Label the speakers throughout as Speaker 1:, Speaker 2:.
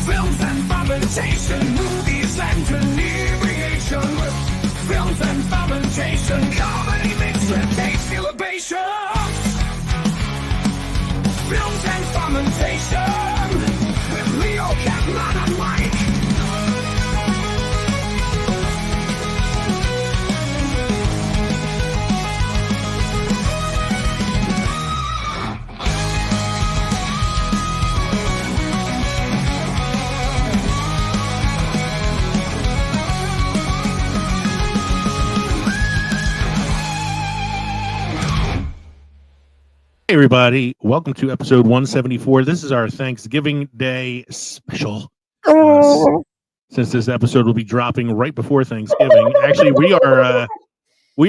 Speaker 1: Films and fermentation, movies and inebriation. Films and fermentation, comedy mixed with tasty libations. Films and fermentation, with Leo, Catman and Mike.
Speaker 2: Hey everybody, welcome to episode 174. This is our Thanksgiving Day special. Since this episode will be dropping right before Thanksgiving. Actually, we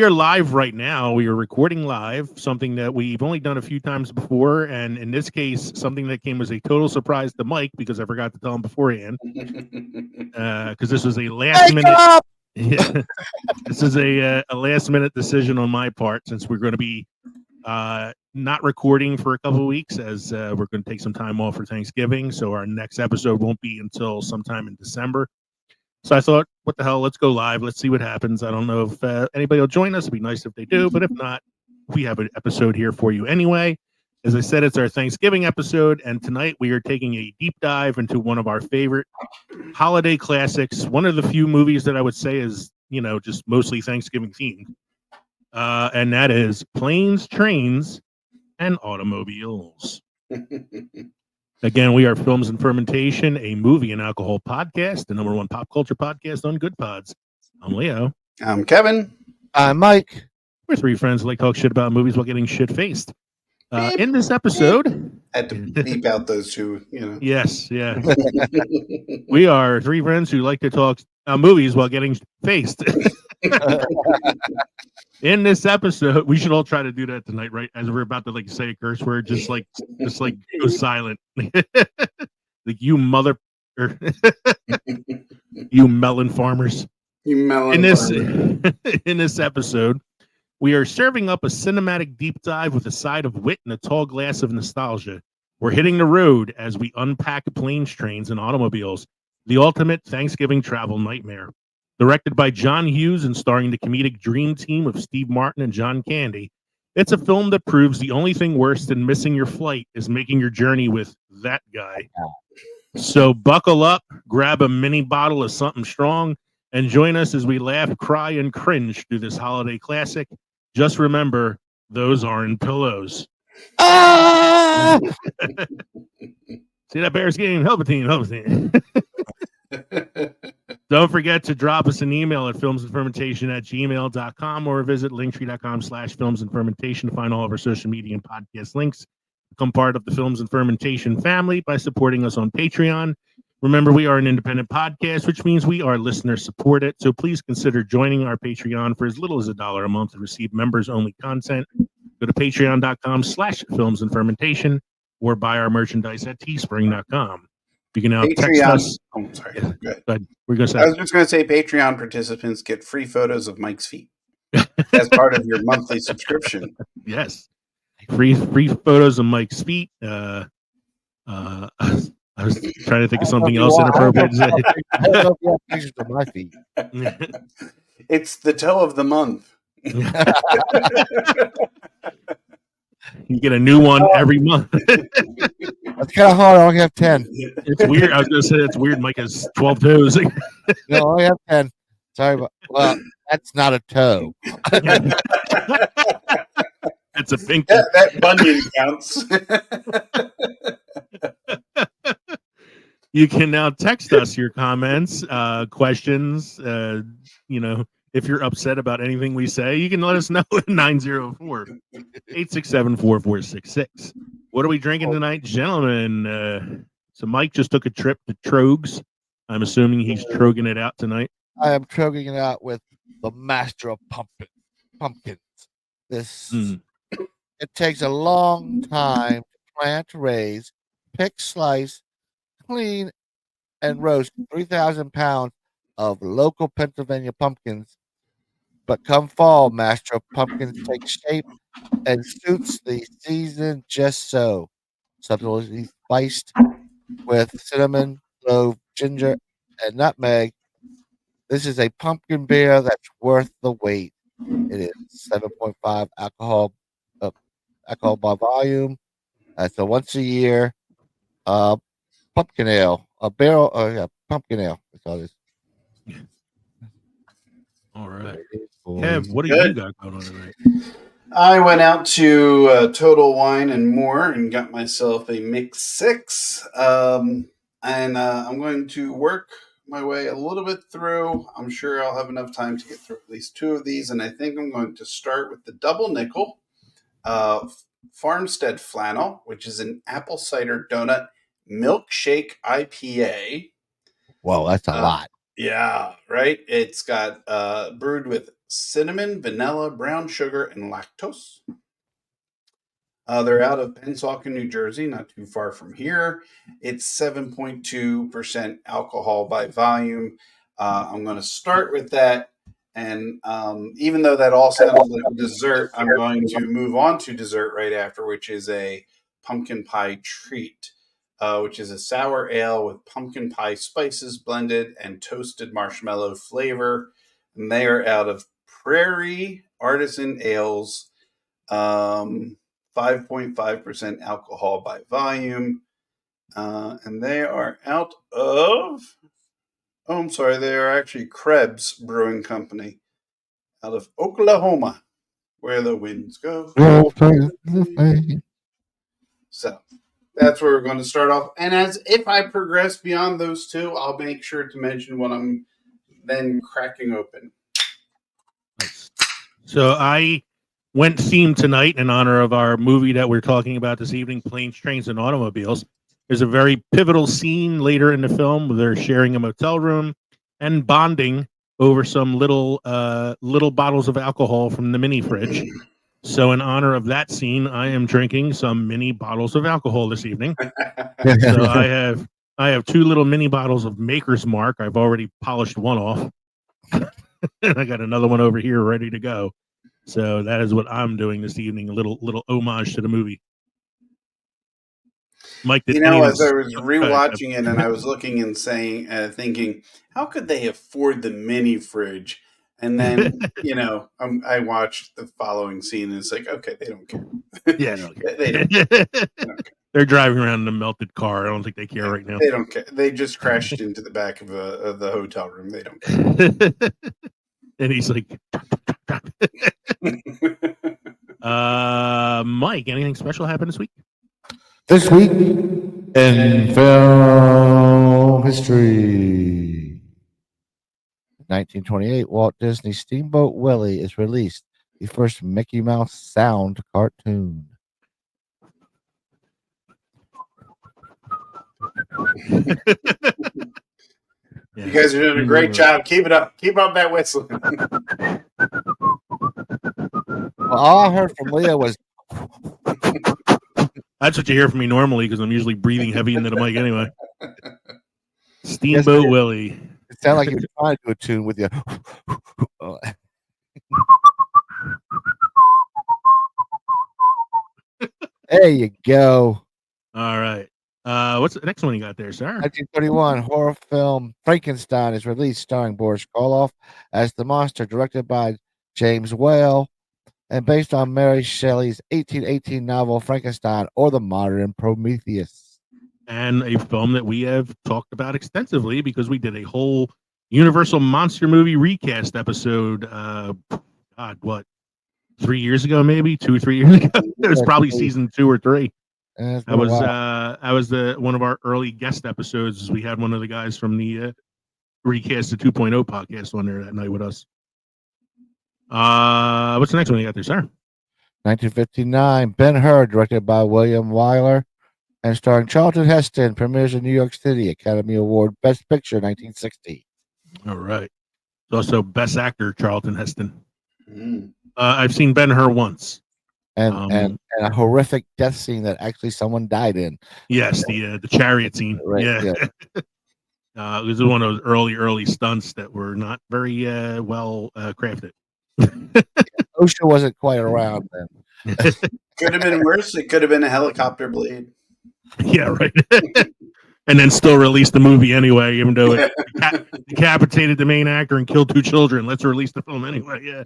Speaker 2: are live right now. We are recording live, something that we've only done a few times before, and in this case, something that came as a total surprise to Mike because I forgot to tell him beforehand. Because this was a last minute. This is a last minute decision on my part, since we're going to be not recording for a couple of weeks, as we're going to take some time off for Thanksgiving. So our next episode won't be until sometime in December. So I thought, what the hell, let's go live. Let's see what happens. I don't know if anybody will join us. It'd be nice if they do, but if not, we have an episode here for you anyway. As I said, it's our Thanksgiving episode, and tonight we are taking a deep dive into one of our favorite holiday classics, one of the few movies that I would say is, you know, just mostly Thanksgiving themed. And that is Planes, Trains, and Automobiles. Again, we are Films and Fermentation, a movie and alcohol podcast, the #1 pop culture podcast on Good Pods. I'm Leo.
Speaker 3: I'm Kevin.
Speaker 4: I'm Mike.
Speaker 2: We're three friends who like to talk shit about movies while getting shit-faced. In this episode...
Speaker 3: I had to beep out those two, you know.
Speaker 2: Yes, yeah. We are three friends who like to talk movies while getting faced. In this episode, we should all try to do that tonight, right? As we're about to like say a curse word, just like go silent. Like you mother, you melon farmers.
Speaker 3: You melon
Speaker 2: In this
Speaker 3: farmer.
Speaker 2: in this episode, we are serving up a cinematic deep dive with a side of wit and a tall glass of nostalgia. We're hitting the road as we unpack Planes, Trains, and Automobiles, the ultimate Thanksgiving travel nightmare. Directed by John Hughes and starring the comedic dream team of Steve Martin and John Candy, it's a film that proves the only thing worse than missing your flight is making your journey with that guy. So buckle up, grab a mini bottle of something strong, and join us as we laugh, cry, and cringe through this holiday classic. Just remember, those aren't pillows.
Speaker 4: Ah!
Speaker 2: See that Bears game? Help a team, help a team. Don't forget to drop us an email at filmsandfermentation@gmail.com or visit linktree.com/filmsandfermentation to find all of our social media and podcast links. Become part of the Films and Fermentation family by supporting us on Patreon. Remember, we are an independent podcast, which means we are listener supported. So please consider joining our Patreon for as little as $1 a month to receive members-only content. Go to patreon.com/filmsandfermentation or buy our merchandise at teespring.com. You can now text us.
Speaker 3: Oh, sorry.
Speaker 2: Yeah.
Speaker 3: Good.
Speaker 2: Go ahead. We're going to say.
Speaker 3: I was just going to say Patreon participants get free photos of Mike's feet as part of your monthly subscription.
Speaker 2: Yes. Free photos of Mike's feet. I was trying to think of something else inappropriate to say.
Speaker 4: I don't know if you have pictures of my feet.
Speaker 3: It's the toe of the month.
Speaker 2: You get a new one every month.
Speaker 4: That's kind of hard. I only have 10.
Speaker 2: It's weird. I was going to say it's weird. Mike has 12 toes.
Speaker 4: No, I only have 10. Sorry, but well, that's not a toe.
Speaker 2: That's a pink.
Speaker 3: That bunion counts.
Speaker 2: You can now text us your comments, questions, if you're upset about anything we say, you can let us know at 904-867-4466. What are we drinking tonight, gentlemen? So Mike just took a trip to Trogs. I'm assuming he's trogging it out tonight.
Speaker 4: I am trogging it out with the master of pumpkins. This it takes a long time to plant, raise, pick, slice, clean, and roast 3,000 pounds of local Pennsylvania pumpkins. But come fall, Master of Pumpkins takes shape and suits the season just so. Subtly spiced with cinnamon, clove, ginger, and nutmeg. This is a pumpkin beer that's worth the wait. It is 7.5 alcohol by volume. It's a once a year pumpkin ale, a barrel. Pumpkin ale. That's all it is.
Speaker 2: All right.
Speaker 4: Boys.
Speaker 2: Kev, what do
Speaker 3: Good.
Speaker 2: you got going on tonight?
Speaker 3: I went out to Total Wine and More and got myself a mix 6. And I'm going to work my way a little bit through. I'm sure I'll have enough time to get through at least 2 of these. And I think I'm going to start with the Double Nickel Farmstead Flannel, which is an apple cider donut milkshake IPA.
Speaker 4: Whoa, that's a lot.
Speaker 3: Yeah, right. It's got brewed with cinnamon, vanilla, brown sugar, and lactose. They're out of Pennsauken, New Jersey, not too far from here. It's 7.2% alcohol by volume. I'm going to start with that. And even though that all sounded like a dessert, I'm going to move on to dessert right after, which is a pumpkin pie treat, which is a sour ale with pumpkin pie spices blended and toasted marshmallow flavor. And they are out of Prairie Artisan Ales. 5.5% alcohol by volume. And they are out of, I'm sorry, they are actually Krebs Brewing Company out of Oklahoma, where the winds go. So that's where we're going to start off. And as if I progress beyond those 2, I'll make sure to mention what I'm then cracking open.
Speaker 2: Nice. So I went themed tonight in honor of our movie that we're talking about this evening, Planes, Trains, and Automobiles. There's a very pivotal scene later in the film where they're sharing a motel room and bonding over some little bottles of alcohol from the mini fridge. So in honor of that scene, I am drinking some mini bottles of alcohol this evening. So I have 2 little mini bottles of Maker's Mark. I've already polished one off. And I got another one over here ready to go. So that is what I'm doing this evening, a little homage to the movie. Mike,
Speaker 3: as I was rewatching it and I was looking and thinking, how could they afford the mini fridge? And then, I watched the following scene and it's like, okay, they don't care.
Speaker 2: Yeah, they don't care.
Speaker 3: They don't care.
Speaker 2: They're driving around in a melted car. I don't think they care right now.
Speaker 3: They don't care. They just crashed into the back of the hotel room. They don't care.
Speaker 2: And he's like, Mike, anything special happened this week?
Speaker 4: This week in film history. 1928, Walt Disney's Steamboat Willie is released, the first Mickey Mouse sound cartoon.
Speaker 3: Yeah. You guys are doing a great job. Keep it up. Keep up that whistling.
Speaker 4: Well, all I heard from Leah was...
Speaker 2: That's what you hear from me normally because I'm usually breathing heavy into the mic anyway. Steamboat Willie.
Speaker 4: It sounded like you were trying to do a tune with you. There you go.
Speaker 2: All right. What's the next one you got there, sir?
Speaker 4: 1931 horror film Frankenstein is released, starring Boris Karloff as the monster, directed by James Whale, and based on Mary Shelley's 1818 novel Frankenstein, or the Modern Prometheus.
Speaker 2: And a film that we have talked about extensively because we did a whole Universal Monster Movie recast episode. 3 years ago, maybe 2 or 3 years ago. It was probably season 2 or 3. I was one of our early guest episodes. We had one of the guys from the Recast the 2.0 podcast on there that night with us. What's the next one you got there, sir?
Speaker 4: 1959, Ben-Hur, directed by William Wyler and starring Charlton Heston, premieres in New York City, Academy Award Best Picture, 1960.
Speaker 2: All right. Also, Best Actor, Charlton Heston. I've seen Ben-Hur once.
Speaker 4: And a horrific death scene that actually someone died in.
Speaker 2: Yes, the chariot scene. Right, yeah. It was one of those early stunts that were not very well crafted.
Speaker 4: OSHA wasn't quite around then.
Speaker 3: Could have been worse. It could have been a helicopter blade.
Speaker 2: Yeah, right. and then still release the movie anyway, even though it decapitated the main actor and killed 2 children. Let's release the film anyway. Yeah,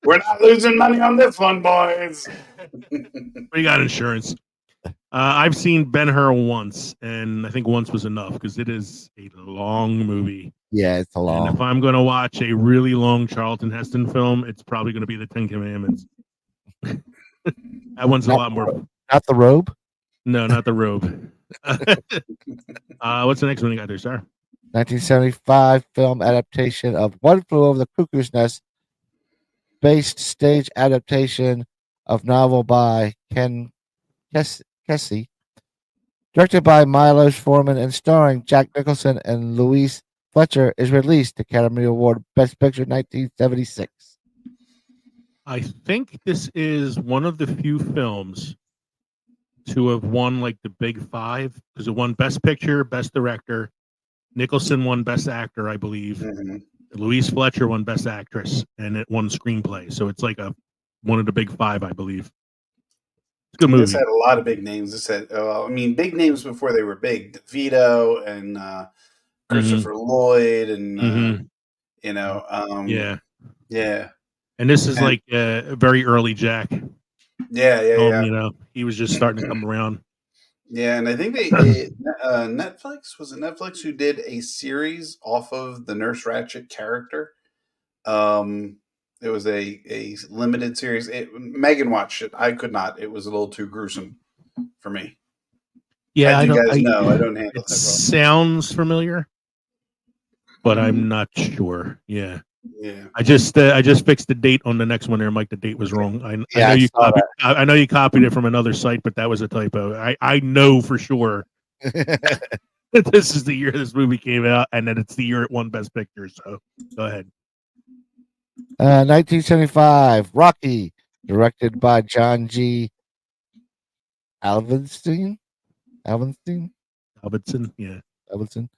Speaker 3: We're not losing money on this one, boys.
Speaker 2: we got insurance. I've seen Ben-Hur once, and I think once was enough because it is a long movie.
Speaker 4: Yeah, it's a long.
Speaker 2: And if I'm going to watch a really long Charlton Heston film, it's probably going to be The 10 Commandments. That one's a lot more.
Speaker 4: Not The Robe?
Speaker 2: No, not The Robe. What's the next one you got there, sir?
Speaker 4: 1975 film adaptation of One Flew Over the Cuckoo's Nest, based stage adaptation of novel by Ken Kesey, directed by Milos Forman and starring Jack Nicholson and Louise Fletcher, is released. Academy Award Best Picture 1976.
Speaker 2: I think this is one of the few films to have won like the big 5 because it won Best Picture, Best Director. Nicholson won Best Actor, I believe.
Speaker 3: Mm-hmm.
Speaker 2: Louise Fletcher won Best Actress, and it won Screenplay. So it's like one of the big 5, I believe. It's a good movie.
Speaker 3: This had a lot of big names. This had, big names before they were big. DeVito and Christopher Lloyd, and yeah.
Speaker 2: And this is like a very early Jack.
Speaker 3: Yeah.
Speaker 2: He was just starting to come around.
Speaker 3: Yeah, and I think Netflix, was it Netflix who did a series off of the Nurse Ratched character? It was a limited series. Megan watched it. I could not. It was a little too gruesome for me.
Speaker 2: Yeah,
Speaker 3: I don't handle
Speaker 2: it.
Speaker 3: Well.
Speaker 2: Sounds familiar, but I'm not sure. Yeah.
Speaker 3: Yeah.
Speaker 2: I just fixed the date on the next one there, Mike. The date was wrong. I know you copied it from another site, but that was a typo. I know for sure that this is the year this movie came out, and that it's the year it won Best Picture. So go ahead.
Speaker 4: 1975, Rocky, directed by John G. Alvinson,
Speaker 2: yeah.
Speaker 4: Alvinson,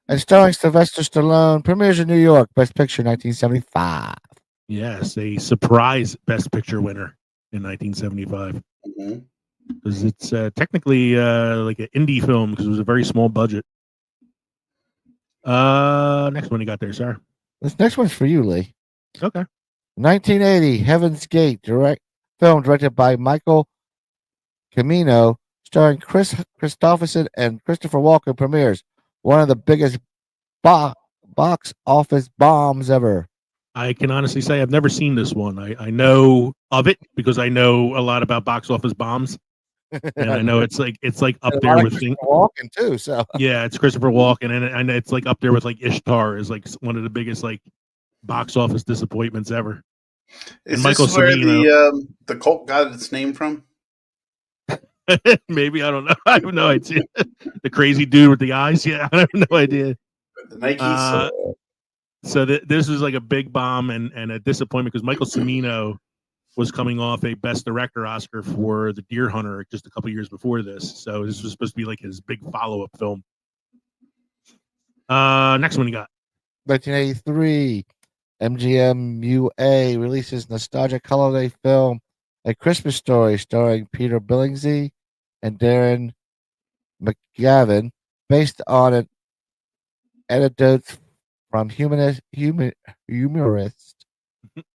Speaker 4: and starring Sylvester Stallone, premieres in New York, Best Picture 1975.
Speaker 2: Yes, a surprise Best Picture winner in 1975. Because it's technically like an indie film because it was a very small budget. Next one you got there, sir.
Speaker 4: This next one's for you, Lee.
Speaker 2: Okay.
Speaker 4: 1980, Heaven's Gate, film directed by Michael Cimino, starring Chris Christopherson and Christopher Walken, premieres. One of the biggest box office bombs ever.
Speaker 2: I can honestly say I've never seen this one. I know of it because I know a lot about box office bombs, and I know it's like up there with
Speaker 4: Walken too. So
Speaker 2: yeah, it's Christopher Walken, and it's like up there with like Ishtar is like one of the biggest like box office disappointments ever.
Speaker 3: Is this where the cult got its name from?
Speaker 2: Maybe, I don't know. I have no idea. The crazy dude with the eyes. Yeah, I have no idea.
Speaker 3: The Nikes.
Speaker 2: So this was like a big bomb and a disappointment because Michael Cimino was coming off a Best Director Oscar for The Deer Hunter just a couple years before this. So this was supposed to be like his big follow-up film. Next one you got.
Speaker 4: 1983, MGM UA releases nostalgic holiday film A Christmas Story, starring Peter Billingsley and Darren McGavin, based on an anecdote from humorist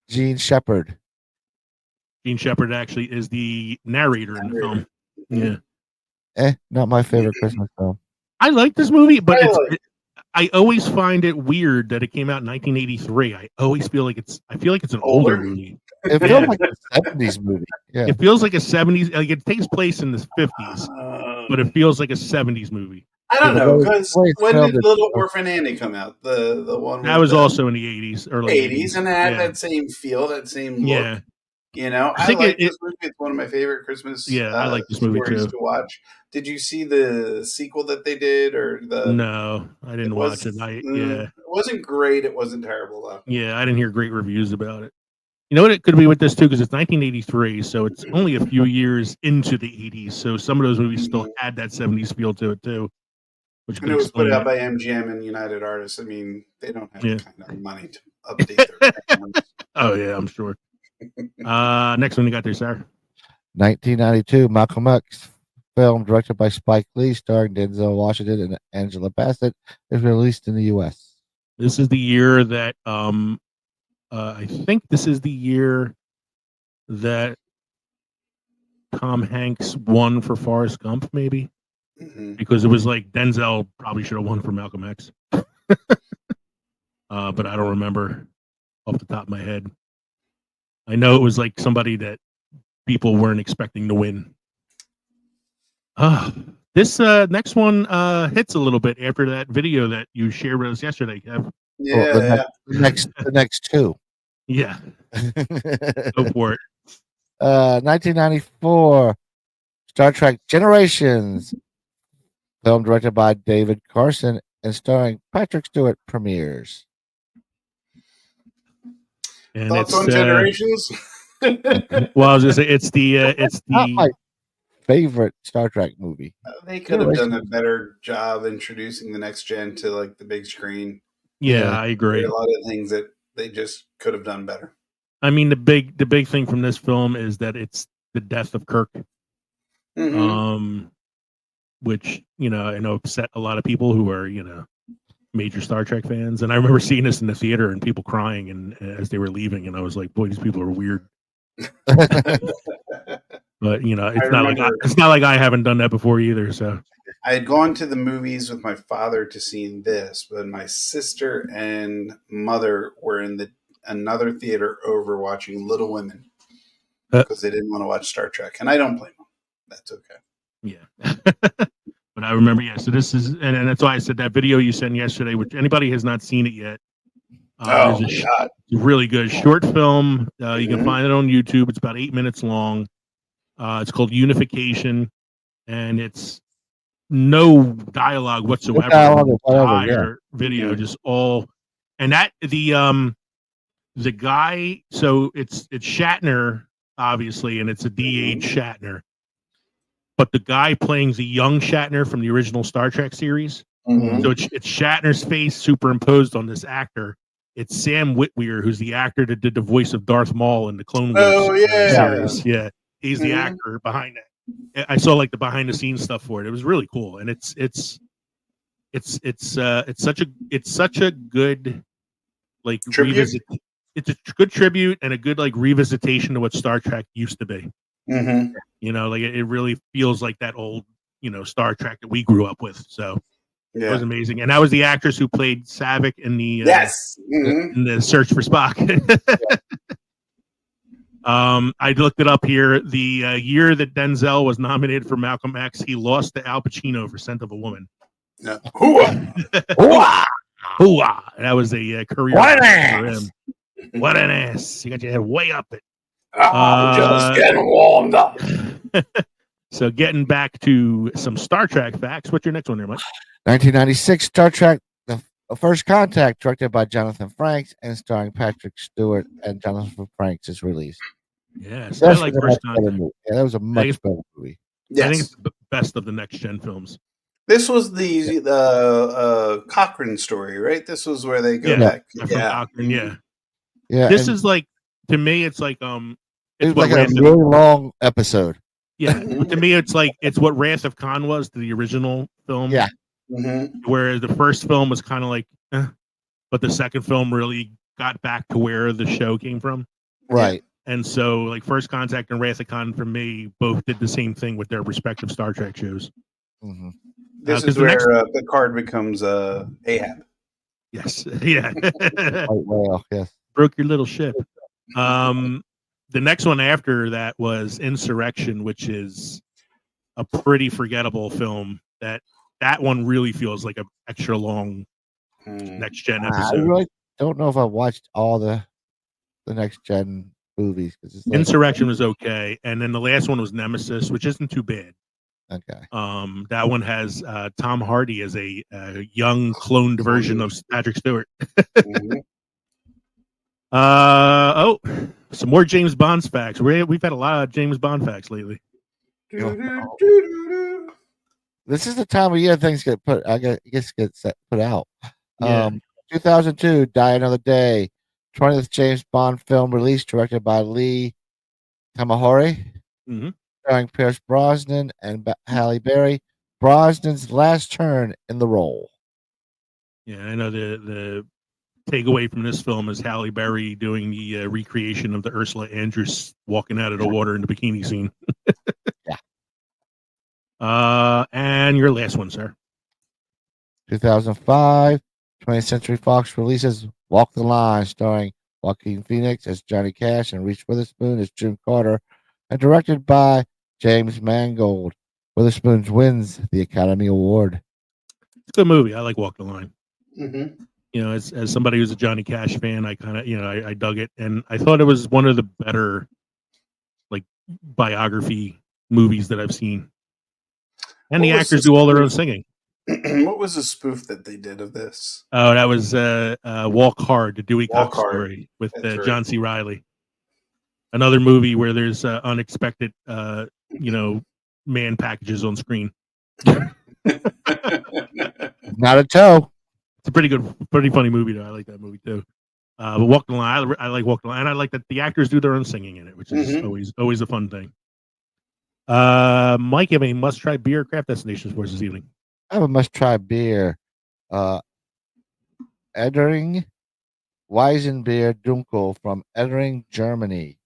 Speaker 4: Gene Shepard.
Speaker 2: Gene Shepard actually is the narrator in the film. Yeah.
Speaker 4: Not my favorite Christmas film.
Speaker 2: I like this movie, but I always find it weird that it came out in 1983. I always feel like it's an older movie.
Speaker 4: It feels like a 70s movie. Yeah.
Speaker 2: It feels like a 70s, like it takes place in the 50s, but it feels like a 70s movie.
Speaker 3: I don't know, because when did Little Orphan Annie come out? The one
Speaker 2: that was also in the 80s, early
Speaker 3: 80s, and it had that same feel, that same look.
Speaker 2: Yeah.
Speaker 3: You know, I like this movie. It's one of my favorite Christmas.
Speaker 2: Yeah, I like this movie too.
Speaker 3: To watch. Did you see the sequel that they did, or the?
Speaker 2: No, I didn't watch it.
Speaker 3: It wasn't great. It wasn't terrible though.
Speaker 2: Yeah, I didn't hear great reviews about it. You know what? It could be with this too, because it's 1983, so it's only a few years into the 80s. So some of those movies still had that 70s feel to it too.
Speaker 3: And it was put out by MGM and United Artists. I mean, they don't have the kind of money to update their programs.
Speaker 2: Oh yeah, I'm sure. Next one you got there, sir.
Speaker 4: 1992, Malcolm X film directed by Spike Lee, starring Denzel Washington and Angela Bassett, is released in the U.S.
Speaker 2: This is the year that I think this is the year that Tom Hanks won for Forrest Gump, maybe because it was like Denzel probably should have won for Malcolm X, but I don't remember off the top of my head. I know it was like somebody that people weren't expecting to win. This next one hits a little bit after that video that you shared with us yesterday, Kev.
Speaker 3: Yeah.
Speaker 4: The next two.
Speaker 2: Yeah, go for it.
Speaker 4: 1994, Star Trek Generations, film directed by David Carson and starring Patrick Stewart, premieres.
Speaker 2: And
Speaker 3: Thoughts
Speaker 2: it's
Speaker 3: on Generations?
Speaker 2: well, I was gonna say it's
Speaker 4: Not my
Speaker 2: the
Speaker 4: favorite Star Trek movie.
Speaker 3: They could have done a better job introducing the next gen to like the big screen.
Speaker 2: yeah, I agree.
Speaker 3: There are a lot of things that they just could have done better.
Speaker 2: I mean, the big thing from this film is that it's the death of Kirk, which I know upset a lot of people who are major Star Trek fans. And I remember seeing this in the theater and people crying and as they were leaving, and I was like, boy, these people are weird. But it's not like I haven't done that before either. So
Speaker 3: I had gone to the movies with my father to see this, but my sister and mother were in another theater over watching Little Women because they didn't want to watch Star Trek, and I don't blame them. That's okay.
Speaker 2: Yeah. But I remember, so this is, and that's why I said that video you sent yesterday, which anybody has not seen it yet.
Speaker 3: Oh my God.
Speaker 2: Really good short film. You can find it on YouTube. It's about 8 minutes long. It's called Unification, and it's no dialogue whatsoever. Entire video, just all, and that the guy. So it's Shatner, obviously, and it's a DH Shatner. But the guy playing the young Shatner from the original Star Trek series. So it's Shatner's face superimposed on this actor. It's Sam Witwer, who's the actor that did the voice of Darth Maul in the Clone Wars series. Yeah, he's the actor behind it. I saw like the behind the scenes stuff for it. It was really cool, and it's such a good like revisit. It's a good tribute and a good like revisitation to what Star Trek used to be. Like it really feels like that old Star Trek that we grew up with. So it was amazing, and that was the actress who played Saavik in the in the Search for Spock. I looked it up here. The year that Denzel was nominated for Malcolm X, he lost to Al Pacino for Scent of a Woman.
Speaker 3: Yeah.
Speaker 2: That was a career for him. What an ass! You got your head way up it.
Speaker 3: Just getting warmed up.
Speaker 2: So getting back to some Star Trek facts. What's your next one there, Mike?
Speaker 4: 1996 Star Trek: The First Contact, directed by Jonathan Frakes and starring Patrick Stewart and Jonathan Frakes, is released.
Speaker 2: Yes, I like First Contact.
Speaker 4: Yeah, that was a much better movie.
Speaker 3: Yes.
Speaker 2: I think it's the best of the next gen films.
Speaker 3: This was the Cochrane story, right? This was where they go back.
Speaker 2: Cochrane, yeah.
Speaker 4: This
Speaker 2: is like, to me, it's like
Speaker 4: it's like a really long episode.
Speaker 2: Yeah, to me, it's what Wrath of Khan was to the original film.
Speaker 4: Yeah.
Speaker 2: Whereas the first film was kind of like, but the second film really got back to where the show came from.
Speaker 4: Right.
Speaker 2: And so, like, First Contact and Wrath of Khan, for me, both did the same thing with their respective Star Trek shows.
Speaker 3: This is where Picard becomes Ahab.
Speaker 2: Yes. Yeah.
Speaker 4: Well, yes.
Speaker 2: Broke your little ship. The next one after that was Insurrection, which is a pretty forgettable film. That one really feels like an extra long next gen episode.
Speaker 4: I really don't know if I watched all the next gen movies.
Speaker 2: Insurrection was okay, and then the last one was Nemesis, which isn't too bad.
Speaker 4: Okay.
Speaker 2: That one has Tom Hardy as a young cloned version of Patrick Stewart. Some more James Bond facts. We've had a lot of James Bond facts lately.
Speaker 4: This is the time of year things get put. Put out. 2002, Die Another Day, 20th James Bond film release, directed by Lee Tamahori. starring Pierce Brosnan and Halle Berry. Brosnan's last turn in the role.
Speaker 2: Yeah, I know the takeaway from this film is Halle Berry doing the recreation of the Ursula Andress walking out of the water in the bikini scene.
Speaker 4: Yeah.
Speaker 2: And your last one, sir.
Speaker 4: 2005, 20th Century Fox releases Walk the Line, starring Joaquin Phoenix as Johnny Cash and Reese Witherspoon as June Carter, and directed by James Mangold. Witherspoon wins the Academy Award.
Speaker 2: It's a good movie. I like Walk the Line.
Speaker 3: Mm-hmm.
Speaker 2: You know, as somebody who's a Johnny Cash fan, I kind of, I dug it, and I thought it was one of the better, like, biography movies that I've seen. And the actors do all their own singing.
Speaker 3: What was the spoof that they did of this?
Speaker 2: Oh, that was Walk Hard, the Dewey
Speaker 3: Walk
Speaker 2: Cox
Speaker 3: Hard.
Speaker 2: story with
Speaker 3: That's right.
Speaker 2: John C. Reilly. Another movie where there's unexpected, man packages on screen.
Speaker 4: Not a toe.
Speaker 2: It's a pretty funny movie though. I like that movie too. But Walk the Line, I like Walk the Line. And I like that the actors do their own singing in it, which is always a fun thing. Mike, you have any must-try beer craft destinations for us this evening?
Speaker 4: I have a must-try beer. Edering Weizenbier Dunkel from Edering, Germany.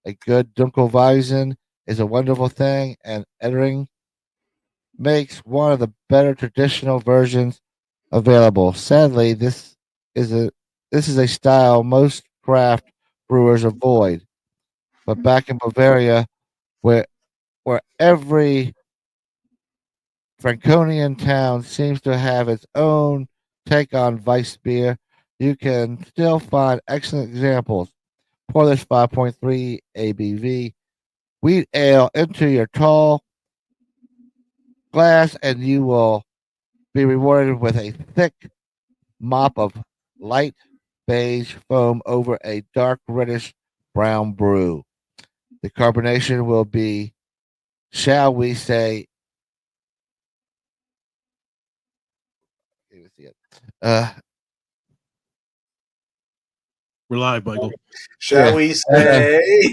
Speaker 4: A good Dunkelweizen is a wonderful thing, and Edering makes one of the better traditional versions available. Sadly, this is a style most craft brewers avoid. But back in Bavaria, where every Franconian town seems to have its own take on Weiss beer, you can still find excellent examples. Pour this 5.3 ABV wheat ale into your tall glass, and you will be rewarded with a thick mop of light beige foam over a dark reddish brown brew. The carbonation will be, shall we say,
Speaker 2: We're live, Michael.
Speaker 3: Shall we say?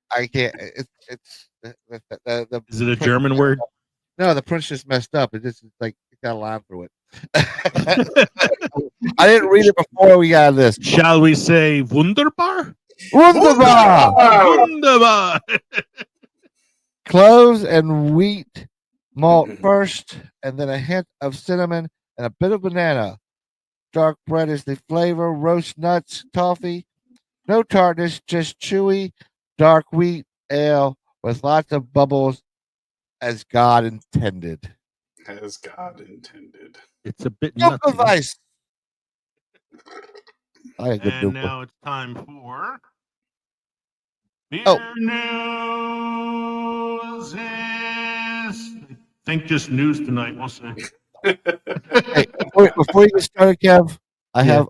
Speaker 4: I can't. It's the
Speaker 2: Is it a German word?
Speaker 4: No, the print's just messed up. It just like it got a line through it. I didn't read it before we got this.
Speaker 2: Shall we say wunderbar?
Speaker 4: Wunderbar!
Speaker 2: Wunderbar!
Speaker 4: Cloves and wheat malt first, and then a hint of cinnamon and a bit of banana. Dark bread is the flavor. Roast nuts, toffee. No tartness, just chewy, dark wheat ale with lots of bubbles, as God intended.
Speaker 3: As God intended.
Speaker 2: It's a bit nuts.
Speaker 4: Advice.
Speaker 2: And now it's time for beer news. I think just news tonight. We'll see.
Speaker 4: Hey, before you get started, Kev, I have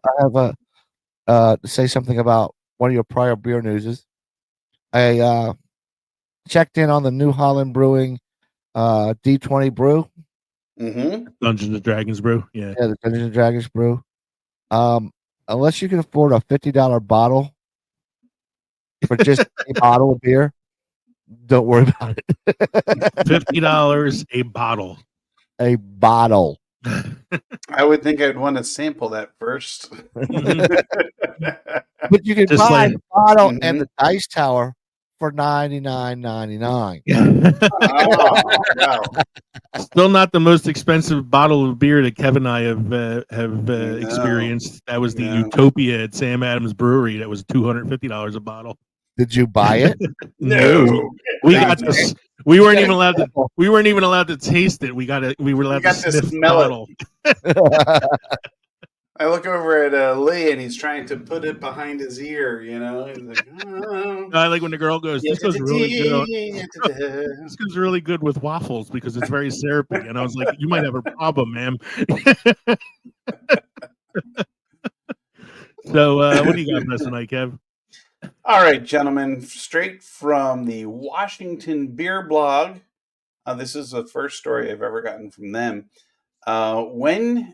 Speaker 4: to say something about one of your prior beer newses. I checked in on the New Holland Brewing D20 brew.
Speaker 3: Mm-hmm.
Speaker 2: Dungeons and Dragons brew. Yeah,
Speaker 4: the Dungeons and Dragons brew. Unless you can afford a $50 bottle for just a bottle of beer, don't worry about it.
Speaker 2: $50 a bottle.
Speaker 4: A bottle.
Speaker 3: I would think I'd want to sample that first.
Speaker 4: But you can
Speaker 2: Just
Speaker 4: buy
Speaker 2: like-
Speaker 4: the bottle and the dice tower for $99.99.
Speaker 3: Oh, wow.
Speaker 2: Still not the most expensive bottle of beer that Kevin and I have
Speaker 3: No.
Speaker 2: experienced. That was the
Speaker 3: No.
Speaker 2: Utopia at Sam Adams Brewery. That was $250 a bottle.
Speaker 4: Did you buy it?
Speaker 3: No.
Speaker 2: We got this. We weren't even allowed to. We weren't even allowed to taste it. We were allowed to sniff the
Speaker 3: smell it.
Speaker 2: bottle.
Speaker 3: I look over at Lee and he's trying to put it behind his ear, you know. He's like, oh.
Speaker 2: I like when the girl goes, "This goes really good. This goes really good with waffles because it's very syrupy." And I was like, "You might have a problem, ma'am." So, what do you got for us tonight, Kev?
Speaker 3: All right, gentlemen, straight from the Washington Beer Blog. This is the first story I've ever gotten from them. When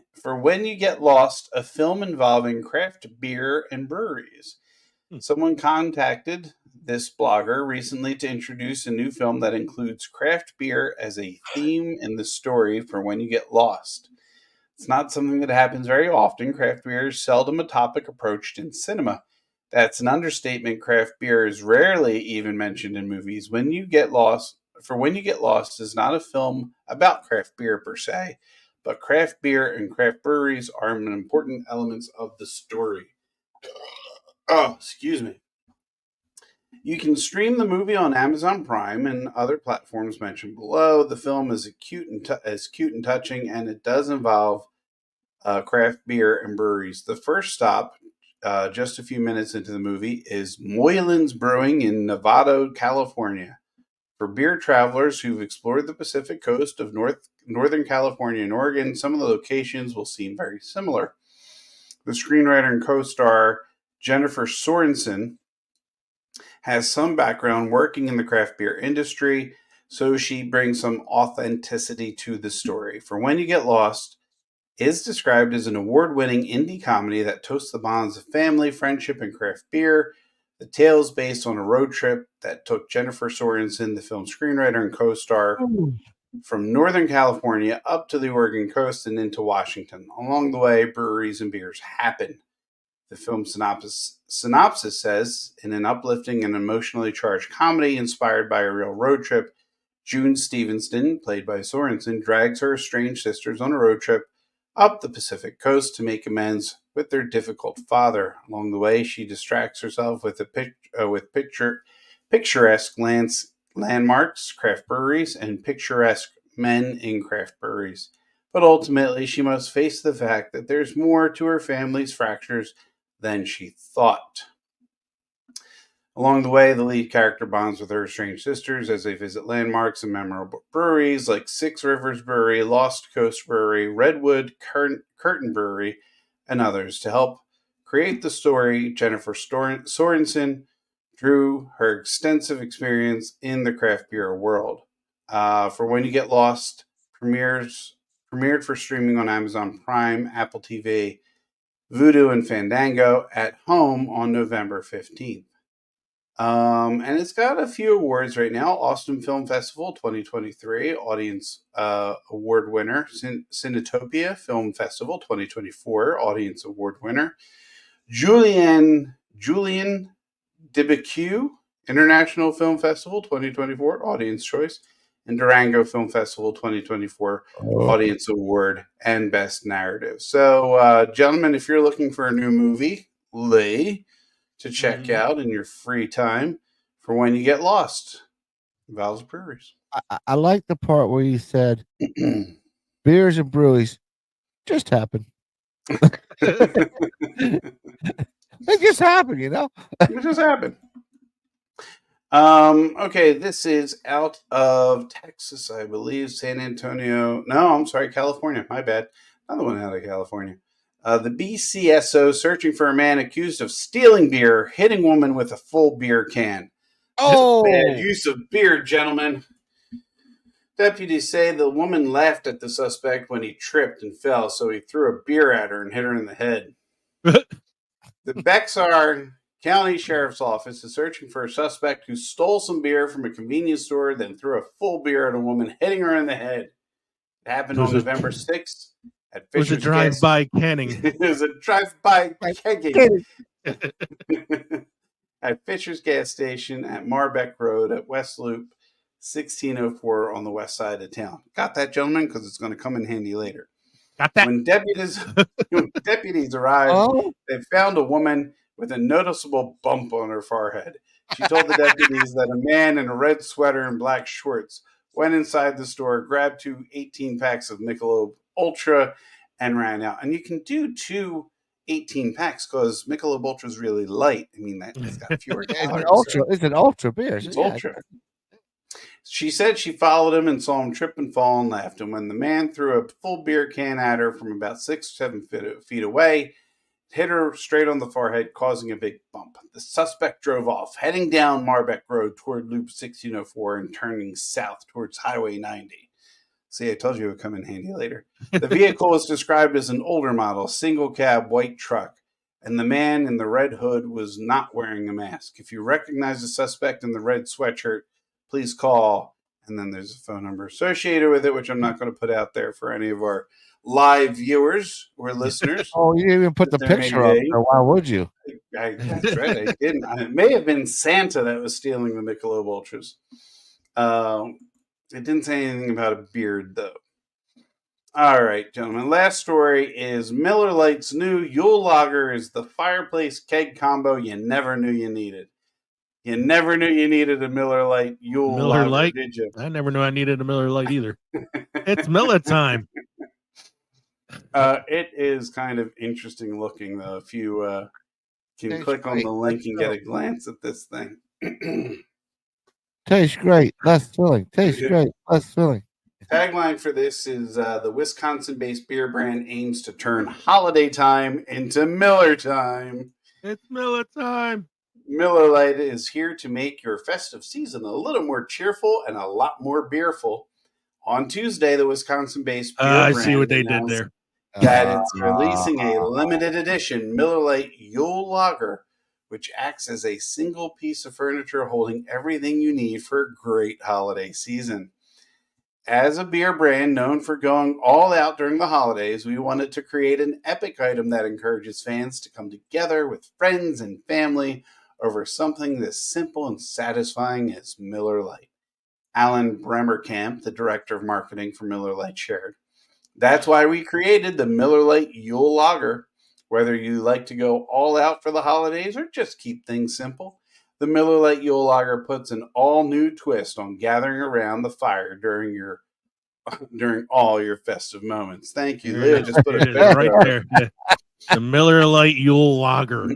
Speaker 3: you get lost, a film involving craft beer and breweries. Someone contacted this blogger recently to introduce a new film that includes craft beer as a theme in the story for When You Get Lost. It's not something that happens very often. Craft beer is seldom a topic approached in cinema. That's an understatement. Craft beer is rarely even mentioned in movies. When You Get Lost is not a film about craft beer per se, but craft beer and craft breweries are important elements of the story. Oh, excuse me. You can stream the movie on Amazon Prime and other platforms mentioned below. The film is cute and touching, and it does involve craft beer and breweries. The first stop, just a few minutes into the movie, is Moylan's Brewing in Novato, California. For beer travelers who've explored the Pacific coast of Northern California and Oregon, some of the locations will seem very similar. The screenwriter and co-star Jennifer Sorensen has some background working in the craft beer industry, so she brings some authenticity to the story. For When You Get Lost is described as an award-winning indie comedy that toasts the bonds of family, friendship, and craft beer. The tale is based on a road trip that took Jennifer Sorensen, the film screenwriter and co-star, from Northern California up to the Oregon coast and into Washington. Along the way, breweries and beers happen. The film synopsis says, in an uplifting and emotionally charged comedy inspired by a real road trip, June Stevenson, played by Sorensen, drags her estranged sisters on a road trip up the Pacific coast to make amends with their difficult father. Along the way, she distracts herself with picturesque landmarks, craft breweries, and picturesque men in craft breweries. But ultimately, she must face the fact that there's more to her family's fractures than she thought. Along the way, the lead character bonds with her estranged sisters as they visit landmarks and memorable breweries like Six Rivers Brewery, Lost Coast Brewery, Redwood Curtain Brewery, and others. To help create the story, Jennifer Sorensen drew her extensive experience in the craft beer world. For When You Get Lost, premiered for streaming on Amazon Prime, Apple TV, Vudu, and Fandango at home on November 15th. And it's got a few awards right now. Austin Film Festival 2023 Audience Award winner. Cinetopia Film Festival 2024 Audience Award winner. Julian Dibecue International Film Festival 2024 Audience Choice. And Durango Film Festival 2024 Audience Award and Best Narrative. So, gentlemen, if you're looking for a new movie, Lee, to check out in your free time for When You Get Lost, Val's Breweries.
Speaker 4: I like the part where you said beers and breweries just happen. They just happen, you know?
Speaker 3: It just happened. Okay, this is out of Texas, I believe. San Antonio. No, I'm sorry, California. My bad. Another one out of California. The BCSO searching for a man accused of stealing beer, hitting woman with a full beer can.
Speaker 4: Oh,
Speaker 3: Bad use of beer, gentlemen. Deputies say the woman laughed at the suspect when he tripped and fell, so he threw a beer at her and hit her in the head. The Bexar County Sheriff's Office is searching for a suspect who stole some beer from a convenience store, then threw a full beer at a woman, hitting her in the head. It happened on November 6th at Fisher's.
Speaker 2: It was a drive-by canning.
Speaker 3: It was a drive-by kegging. At Fisher's gas station at Marbeck Road at West Loop, 1604 on the west side of town. Got that, gentlemen? Because it's going to come in handy later.
Speaker 2: Got that?
Speaker 3: When deputies arrived, they found a woman with a noticeable bump on her forehead. She told the deputies that a man in a red sweater and black shorts went inside the store, grabbed 2 18-packs of Michelob Ultra, and ran out. And you can do 2 18-packs because Michelob Ultra is really light. I mean, it's got fewer calories.
Speaker 4: It's an ultra beer.
Speaker 3: It's ultra. She said she followed him and saw him trip and fall and laughed. And when the man threw a full beer can at her from about 6 or 7 feet away, hit her straight on the forehead, causing a big bump. The suspect drove off, heading down Marbeck Road toward Loop 1604 and turning south towards Highway 90. See, I told you it would come in handy later. The vehicle was described as an older model, single cab white truck. and the man in the red hood was not wearing a mask. If you recognize the suspect in the red sweatshirt, please call. And then there's a phone number associated with it, which I'm not going to put out there for any of our live viewers or listeners.
Speaker 4: Oh, you didn't even put the
Speaker 3: There may
Speaker 4: picture up.
Speaker 3: be.
Speaker 4: So why would you?
Speaker 3: That's right, I didn't. It may have been Santa that was stealing the Michelob Ultras. It didn't say anything about a beard, though. All right, gentlemen. Last story is Miller Lite's new Yule Lager is the fireplace keg combo you never knew you needed. You never knew you needed a Miller Lite Yule
Speaker 2: Miller
Speaker 3: Lager,
Speaker 2: Lite?
Speaker 3: did you?
Speaker 2: I never knew I needed a Miller Lite either. It's Miller time.
Speaker 3: It is kind of interesting looking, though. If you can
Speaker 4: Tastes
Speaker 3: click on
Speaker 4: great.
Speaker 3: the link
Speaker 4: Let's
Speaker 3: and
Speaker 4: go.
Speaker 3: get a glance at this thing.
Speaker 4: Tastes great. Less filling. Tastes great. Less filling.
Speaker 3: Tagline for this is the Wisconsin-based beer brand aims to turn holiday time into Miller time.
Speaker 2: It's Miller time.
Speaker 3: Miller Lite is here to make your festive season a little more cheerful and a lot more beerful. On Tuesday, the Wisconsin-based beer
Speaker 2: I
Speaker 3: brand
Speaker 2: see what they did
Speaker 3: announced
Speaker 2: there.
Speaker 3: that it's releasing a limited edition Miller Lite Yule Lager, which acts as a single piece of furniture holding everything you need for a great holiday season. As a beer brand known for going all out during the holidays, we wanted to create an epic item that encourages fans to come together with friends and family over something as simple and satisfying as Miller Lite. Alan Bremerkamp, the director of marketing for Miller Lite, shared. That's why we created the Miller Lite Yule Lager. Whether you like to go all out for the holidays or just keep things simple, the Miller Lite Yule Lager puts an all-new twist on gathering around the fire during all your festive moments. Thank you, Leah. Just put a
Speaker 2: It is
Speaker 3: picture
Speaker 2: right
Speaker 3: up.
Speaker 2: there. Yeah. The Miller Lite Yule Lager.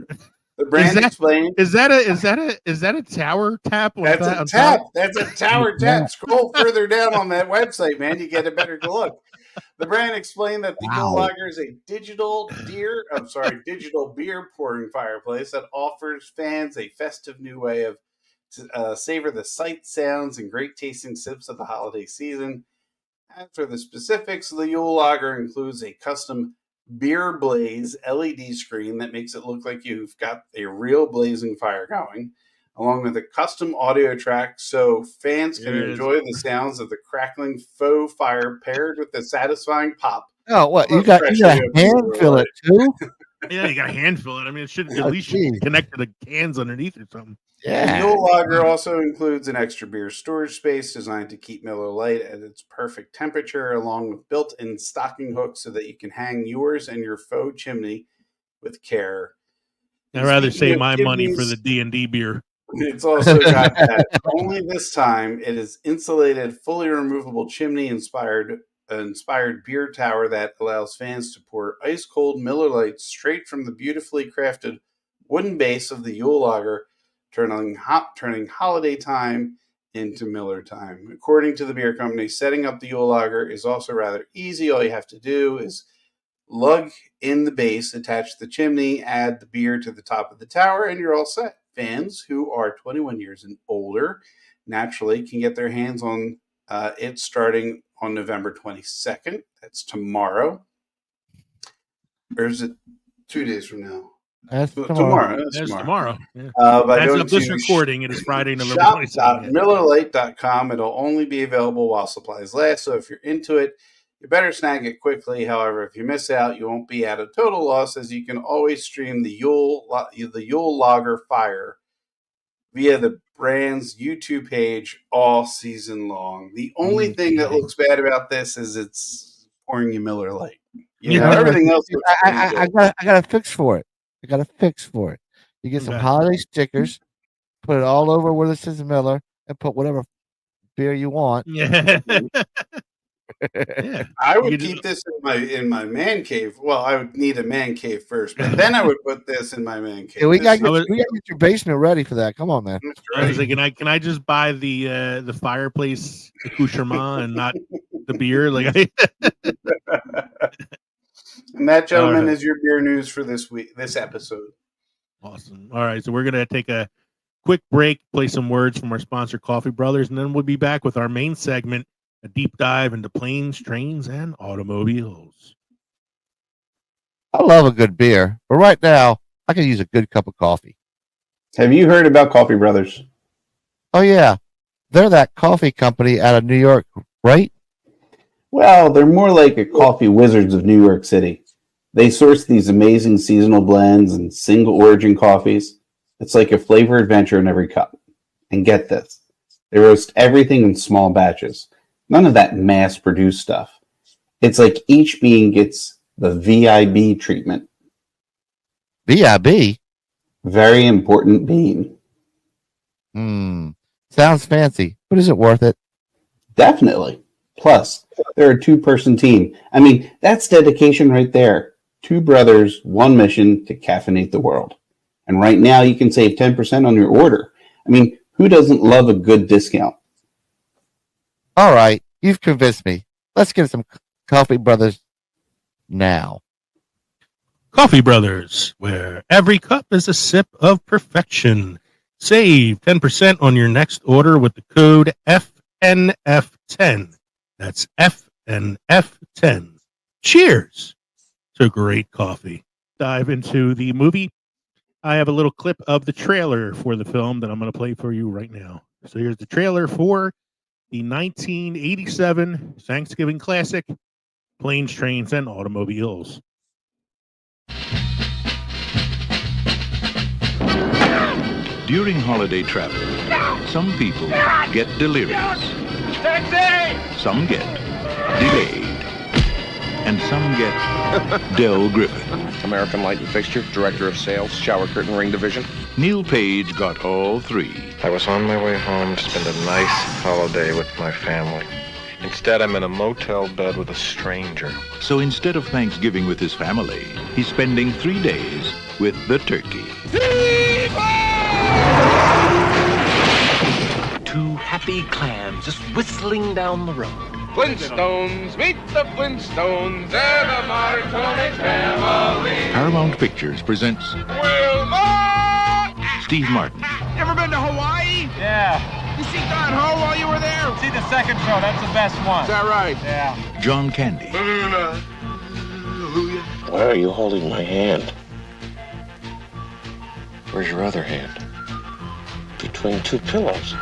Speaker 3: The brand explained.
Speaker 2: Is that a tower tap?
Speaker 3: That's a tap. That's a tower tap. Scroll further down on that website, man. You get a better look. The brand explained that the Yule Lager is a digital beer pouring fireplace that offers fans a festive new way of savor the sights, sounds, and great tasting sips of the holiday season. As for the specifics, the Yule Lager includes a custom Beer Blaze LED screen that makes it look like you've got a real blazing fire going, along with a custom audio track so fans can enjoy the sounds of the crackling faux fire paired with the satisfying pop.
Speaker 4: Oh, what? You got a hand fill it too?
Speaker 2: Yeah, you got to hand fill it. I mean, it should at least connect to the cans underneath or something.
Speaker 3: Yeah. The Yule Lager also includes an extra beer storage space designed to keep Miller Lite at its perfect temperature, along with built-in stocking hooks so that you can hang yours and your faux chimney with care.
Speaker 2: I'd rather save my money for the D&D beer.
Speaker 3: It's also got that. Only this time, it is insulated, fully removable chimney-inspired beer tower that allows fans to pour ice-cold Miller Lite straight from the beautifully crafted wooden base of the Yule Lager, turning holiday time into Miller time. According to the beer company, setting up the Yule Lager is also rather easy. All you have to do is lug in the base, attach the chimney, add the beer to the top of the tower, and you're all set. Fans who are 21 years and older naturally can get their hands on it starting on November 22nd. That's tomorrow. Or is it 2 days from now?
Speaker 4: That's
Speaker 3: tomorrow.
Speaker 2: That's tomorrow. Yeah.
Speaker 3: As
Speaker 2: of this recording, it is Friday, November 22nd.
Speaker 3: Shop.millerlite.com. It'll only be available while supplies last. So if you're into it, you better snag it quickly. However, if you miss out, you won't be at a total loss, as you can always stream the Yule Lager Fire via the brand's YouTube page all season long. The only thing that looks bad about this is it's pouring you Miller Lite. Everything else looks
Speaker 4: I got a fix for it. You get some holiday stickers, put it all over where it says Miller, and put whatever beer you want.
Speaker 2: Yeah.
Speaker 3: I would keep this in my man cave. Well, I would need a man cave first, but then I would put this in my man cave.
Speaker 4: Yeah, we got to get your basement ready for that. Come on, man.
Speaker 2: Right. I was like, can I just buy the fireplace accoutrement and not the beer? Like,
Speaker 3: and that, gentlemen, is your beer news for this episode.
Speaker 2: Awesome. All right, so we're gonna take a quick break, play some words from our sponsor, Coffee Brothers, and then we'll be back with our main segment, a deep dive into planes, trains, and automobiles.
Speaker 4: I love a good beer, but right now I could use a good cup of coffee.
Speaker 3: Have you heard about Coffee Brothers?
Speaker 4: Oh, yeah. They're that coffee company out of New York, right?
Speaker 3: Well, they're more like a coffee wizards of New York City. They source these amazing seasonal blends and single origin coffees. It's like a flavor adventure in every cup. And get this, they roast everything in small batches. None of that mass-produced stuff. It's like each bean gets the VIB treatment.
Speaker 4: VIB?
Speaker 3: Very important bean.
Speaker 4: Sounds fancy, but is it worth it?
Speaker 3: Definitely. Plus, they're a two-person team. I mean, that's dedication right there. Two brothers, one mission to caffeinate the world. And right now, you can save 10% on your order. I mean, who doesn't love a good discount?
Speaker 4: All right, you've convinced me. Let's get some Coffee Brothers now.
Speaker 2: Coffee Brothers, where every cup is a sip of perfection. Save 10% on your next order with the code FNF10. That's FNF10. Cheers to great coffee. Dive into the movie. I have a little clip of the trailer for the film that I'm going to play for you right now. So here's the trailer for the 1987 Thanksgiving classic, Planes, Trains, and Automobiles.
Speaker 5: During holiday travel, some people get delirious. Some get delayed. And some get Del Griffin.
Speaker 6: American Light and Fixture, Director of Sales, Shower Curtain Ring Division.
Speaker 5: Neil Page got all three.
Speaker 7: I was on my way home to spend a nice holiday with my family. Instead, I'm in a motel bed with a stranger.
Speaker 5: So instead of Thanksgiving with his family, he's spending 3 days with the turkey.
Speaker 8: Two happy clams just whistling down the road.
Speaker 6: Flintstones, meet the Flintstones, they're the Marconi family.
Speaker 5: Paramount Pictures presents
Speaker 6: Wilma!
Speaker 5: Steve Martin,
Speaker 6: Ever been to Hawaii?
Speaker 9: Yeah.
Speaker 6: You see Don Ho while you were there?
Speaker 9: See the second show. That's the best one.
Speaker 6: Is that right?
Speaker 9: Yeah.
Speaker 5: John Candy,
Speaker 7: Why are you holding my hand? Where's your other hand? Between two pillows.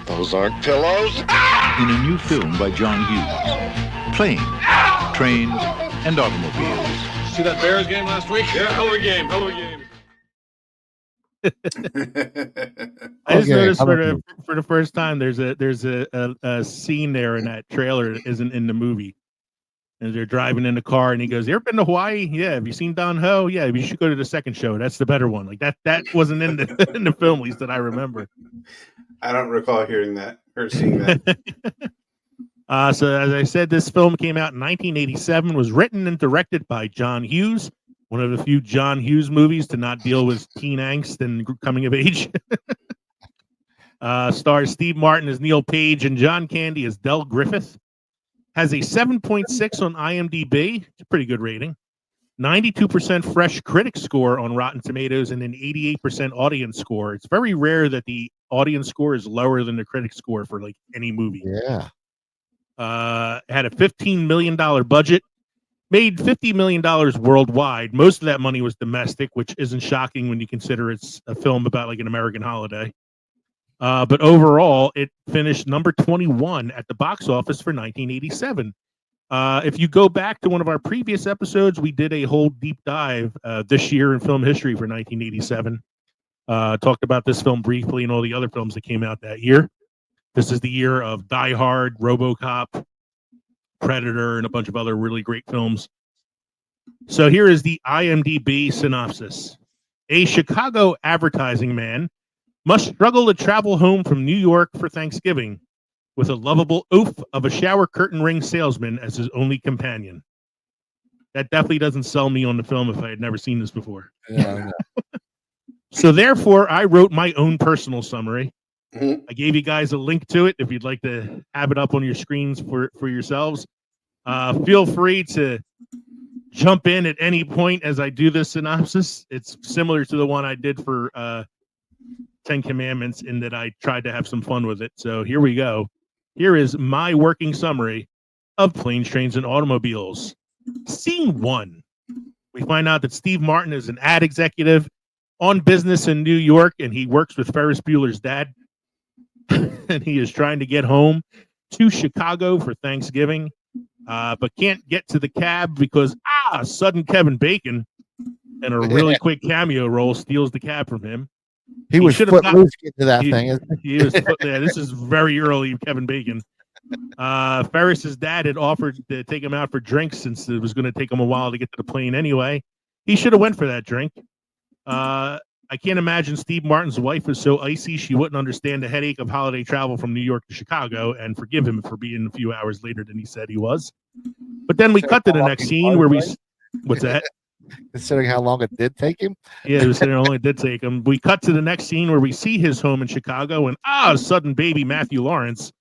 Speaker 7: Those aren't pillows.
Speaker 5: in a new film by John Hughes. Planes, Trains, and Automobiles.
Speaker 6: See that Bears game last week? Yeah, hell of a game, hell of a game.
Speaker 2: I just noticed for the first time there's a scene there in that trailer that isn't in the movie. And they're driving in the car and he goes, "You ever been to Hawaii? Yeah. Have you seen Don Ho? Yeah, you should go to the second show. That's the better one." Like that wasn't in the in the film, at least that I remember.
Speaker 3: I don't recall hearing that or seeing that.
Speaker 2: So as I said, this film came out in 1987, was written and directed by John Hughes, one of the few John Hughes movies to not deal with teen angst and coming of age. Stars Steve Martin as Neil Page and John Candy as Del Griffith. Has a 7.6 on IMDb. It's a pretty good rating. 92% fresh critic score on Rotten Tomatoes and an 88% audience score. It's very rare that the audience score is lower than the critic score for like any movie.
Speaker 4: Yeah.
Speaker 2: Had a $15 million budget. Made $50 million worldwide. Most of that money was domestic, which isn't shocking when you consider it's a film about like an American holiday. But overall, it finished number 21 at the box office for 1987. If you go back to one of our previous episodes, we did a whole deep dive this year in film history for 1987. Talked about this film briefly and all the other films that came out that year. This is the year of Die Hard, RoboCop, Predator, and a bunch of other really great films. So here is the IMDb synopsis. A Chicago advertising man must struggle to travel home from New York for Thanksgiving with a lovable oaf of a shower curtain ring salesman as his only companion. That definitely doesn't sell me on the film if I had never seen this before.
Speaker 4: Yeah,
Speaker 2: So therefore, I wrote my own personal summary.
Speaker 3: Mhm.
Speaker 2: I gave you guys a link to it if you'd like to have it up on your screens for yourselves. Feel free to jump in at any point as I do this synopsis. It's similar to the one I did for 10 Commandments in that I tried to have some fun with it. So here we go. Here is my working summary of Planes, Trains, and Automobiles. Scene 1. We find out that Steve Martin is an ad executive on business in New York, and he works with Ferris Bueller's dad. And he is trying to get home to Chicago for Thanksgiving, but can't get to the cab because, sudden Kevin Bacon in a really quick cameo role steals the cab from him.
Speaker 4: He was footloose into that thing.
Speaker 2: He was this is very early Kevin Bacon. Ferris's dad had offered to take him out for drinks since it was going to take him a while to get to the plane anyway. He should have went for that drink. I can't imagine Steve Martin's wife was so icy she wouldn't understand the headache of holiday travel from New York to Chicago and forgive him for being a few hours later than he said he was. But then we cut to the next scene where what's that?
Speaker 4: Considering how long it did take him?
Speaker 2: Yeah, it was only did take him. We cut to the next scene where we see his home in Chicago, and sudden baby Matthew Lawrence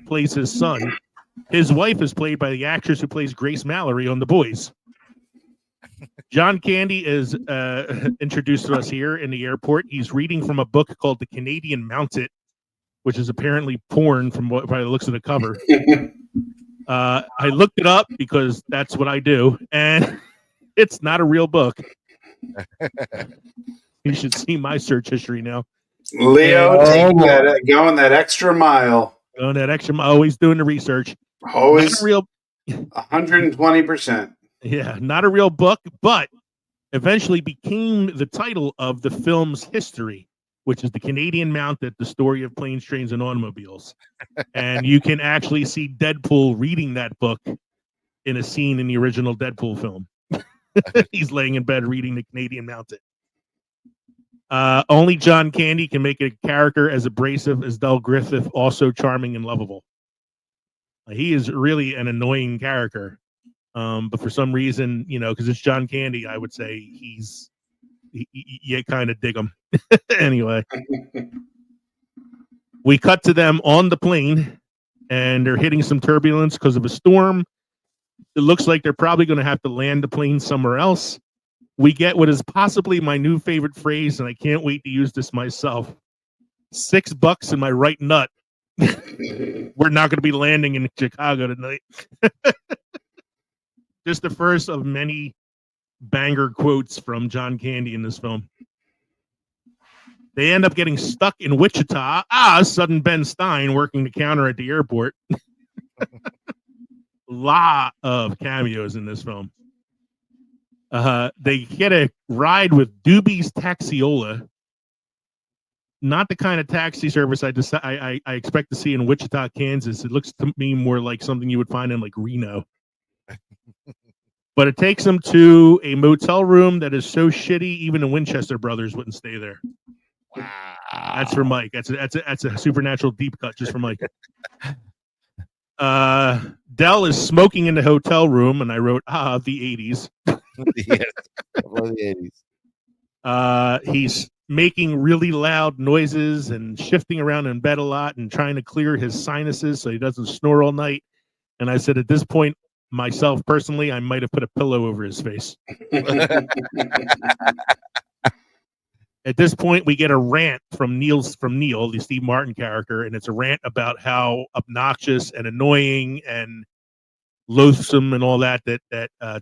Speaker 2: plays his son. His wife is played by the actress who plays Grace Mallory on The Boys. John Candy is introduced to us here in the airport. He's reading from a book called The Canadian Mounted, which is apparently porn by the looks of the cover. I looked it up because that's what I do, and it's not a real book. You should see my search history now.
Speaker 3: Leo going that extra mile.
Speaker 2: Going that extra mile, always doing the research.
Speaker 3: Always
Speaker 2: not real.
Speaker 3: 120%.
Speaker 2: Yeah, not a real book, but eventually became the title of the film's history, which is The Canadian Mounted, the story of planes, trains, and automobiles. And you can actually see Deadpool reading that book in a scene in the original Deadpool film. He's laying in bed reading The Canadian Mounted. Only John Candy can make a character as abrasive as Del Griffith, also charming and lovable. He is really an annoying character. But for some reason, because it's John Candy, I would say you kind of dig him. Anyway, we cut to them on the plane, and they're hitting some turbulence because of a storm. It looks like they're probably going to have to land the plane somewhere else. We get what is possibly my new favorite phrase, and I can't wait to use this myself. $6 in my right nut. We're not going to be landing in Chicago tonight. Just the first of many banger quotes from John Candy in this film. They end up getting stuck in Wichita. Sudden Ben Stein working the counter at the airport. Lot of cameos in this film. They get a ride with Doobie's Taxiola. Not the kind of taxi service I expect to see in Wichita, Kansas. It looks to me more like something you would find in like Reno. But it takes them to a motel room that is so shitty even the Winchester brothers wouldn't stay there. Wow. That's for Mike. That's a supernatural deep cut just for Mike. Del is smoking in the hotel room, and I wrote, the 80s.
Speaker 4: Yes, the 80s.
Speaker 2: He's making really loud noises and shifting around in bed a lot and trying to clear his sinuses so he doesn't snore all night. And I said, at this point, myself personally, I might have put a pillow over his face. At this point, we get a rant from Neil, the Steve Martin character, and it's a rant about how obnoxious and annoying and loathsome and all that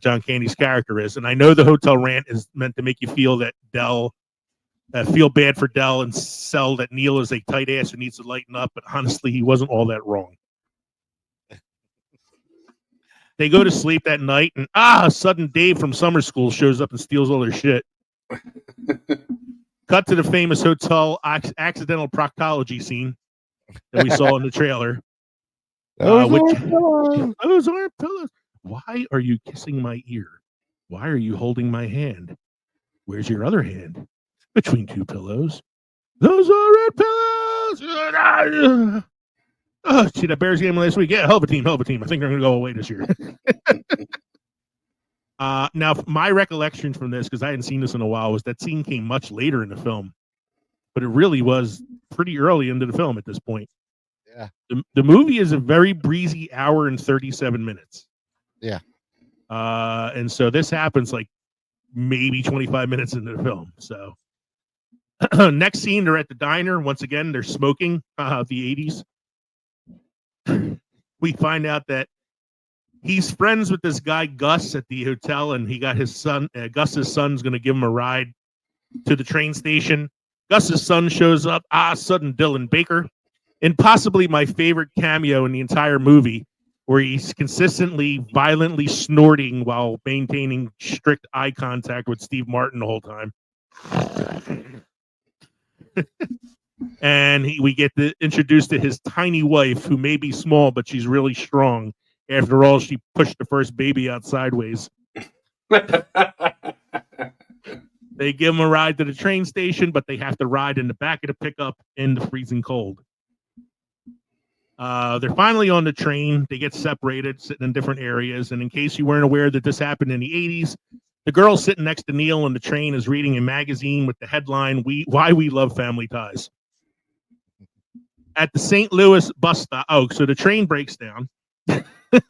Speaker 2: John Candy's character is. And I know the hotel rant is meant to make you feel that feel bad for Del and sell that Neil is a tight ass who needs to lighten up, but honestly, he wasn't all that wrong. They go to sleep that night, and sudden Dave from summer school shows up and steals all their shit. Cut to the famous hotel accidental proctology scene that we saw in the trailer. Those aren't pillows. Why are you kissing my ear? Why are you holding my hand? Where's your other hand? Between two pillows. Those aren't pillows. See that Bears game last week? Yeah, hell of a team. I think they're going to go away this year. Now, my recollection from this, because I hadn't seen this in a while, was that scene came much later in the film. But it really was pretty early into the film at this point.
Speaker 4: Yeah.
Speaker 2: The movie is a very breezy hour and 37 minutes.
Speaker 4: Yeah.
Speaker 2: And so this happens like maybe 25 minutes into the film. So next scene, they're at the diner. Once again, they're smoking the 80s. We find out that He's friends with this guy Gus at the hotel, and he got his son. Gus's son's going to give him a ride to the train station. Gus's son shows up. Sudden Dylan Baker, and possibly my favorite cameo in the entire movie, where he's consistently violently snorting while maintaining strict eye contact with Steve Martin the whole time. And we get introduced to his tiny wife, who may be small, but she's really strong. After all, she pushed the first baby out sideways. They give him a ride to the train station, but they have to ride in the back of the pickup in the freezing cold. They're finally on the train. They get separated, sitting in different areas. And in case you weren't aware that this happened in the 80s, the girl sitting next to Neil on the train is reading a magazine with the headline, Why We Love Family Ties. At the St. Louis bus stop. Oh, so the train breaks down.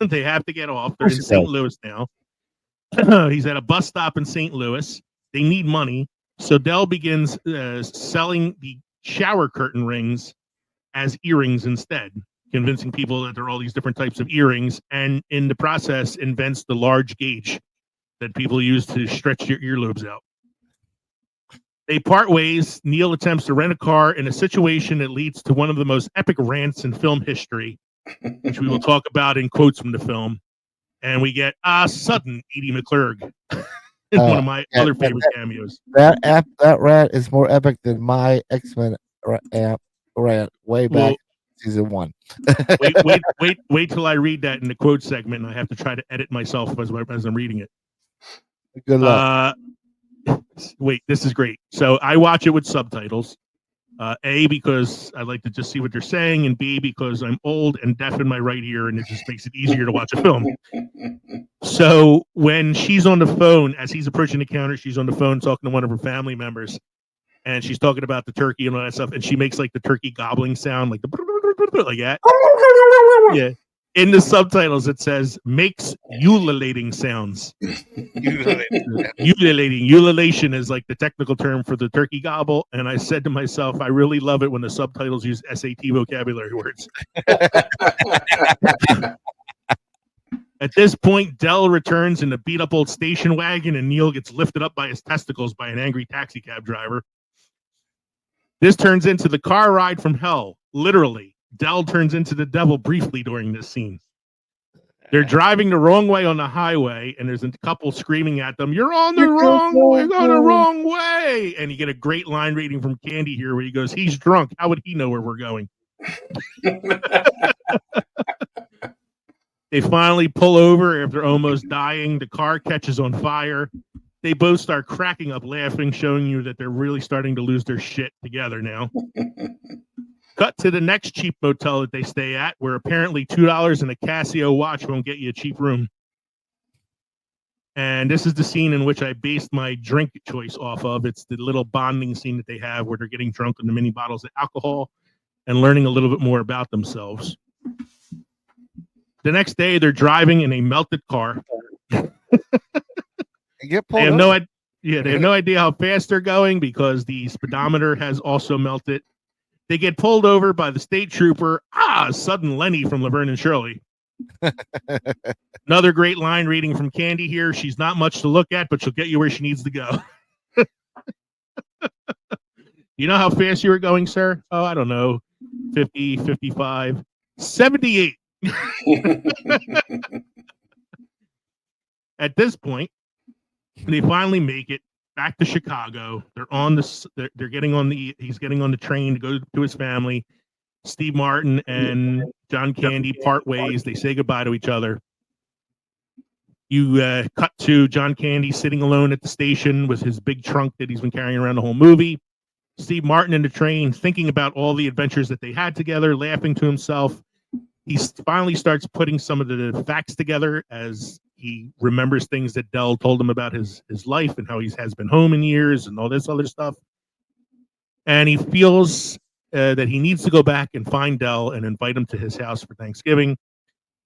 Speaker 2: They have to get off. They're in St. Louis now. He's at a bus stop in St. Louis. They need money. So Dell begins selling the shower curtain rings as earrings instead, convincing people that there are all these different types of earrings, and in the process invents the large gauge that people use to stretch your earlobes out. They part ways. Neil attempts to rent a car in a situation that leads to one of the most epic rants in film history, which we will talk about in quotes from the film. And we get sudden Edie McClurg in one of my other favorite cameos.
Speaker 4: That rant is more epic than my X-Men rant way back season 1.
Speaker 2: wait till I read that in the quote segment, and I have to try to edit myself as I'm reading it.
Speaker 4: Good luck.
Speaker 2: Wait, this is great. So I watch it with subtitles. A, because I like to just see what they're saying, and B, because I'm old and deaf in my right ear, and it just makes it easier to watch a film. So when she's on the phone, as he's approaching the counter, she's on the phone talking to one of her family members, and she's talking about the turkey and all that stuff, and she makes like the turkey gobbling sound, like like that. Yeah. In the subtitles, it says makes ululating sounds. Ululation is like the technical term for the turkey gobble. And I said to myself, I really love it when the subtitles use SAT vocabulary words. At this point, Dell returns in a beat up old station wagon, and Neil gets lifted up by his testicles by an angry taxi cab driver. This turns into the car ride from hell, literally. Dell turns into the devil briefly during this scene. They're driving the wrong way on the highway, and there's a couple screaming at them, "You're on the wrong way, go the wrong way!" And you get a great line reading from Candy here where he goes, "He's drunk. How would he know where we're going?" They finally pull over after almost dying. The car catches on fire. They both start cracking up laughing, showing you that they're really starting to lose their shit together now. Cut to the next cheap motel that they stay at, where apparently $2 and a Casio watch won't get you a cheap room. And this is the scene in which I based my drink choice off of. It's the little bonding scene that they have where they're getting drunk on the mini bottles of alcohol and learning a little bit more about themselves. The next day, they're driving in a melted car. They have no idea how fast they're going because the speedometer has also melted. They get pulled over by the state trooper. Sudden Lenny from Laverne and Shirley. Another great line reading from Candy here. She's not much to look at, but she'll get you where she needs to go. You know how fast you were going, sir? Oh, I don't know. 50, 55, 78. At this point, they finally make it back to Chicago. They're on this. They're getting on the. He's getting on the train to go to his family. Steve Martin and John Candy part ways. They say goodbye to each other. You cut to John Candy sitting alone at the station with his big trunk that he's been carrying around the whole movie. Steve Martin in the train, thinking about all the adventures that they had together, laughing to himself. He finally starts putting some of the facts together as he remembers things that Dell told him about his life and how he has been home in years and all this other stuff. And he feels that he needs to go back and find Dell and invite him to his house for Thanksgiving.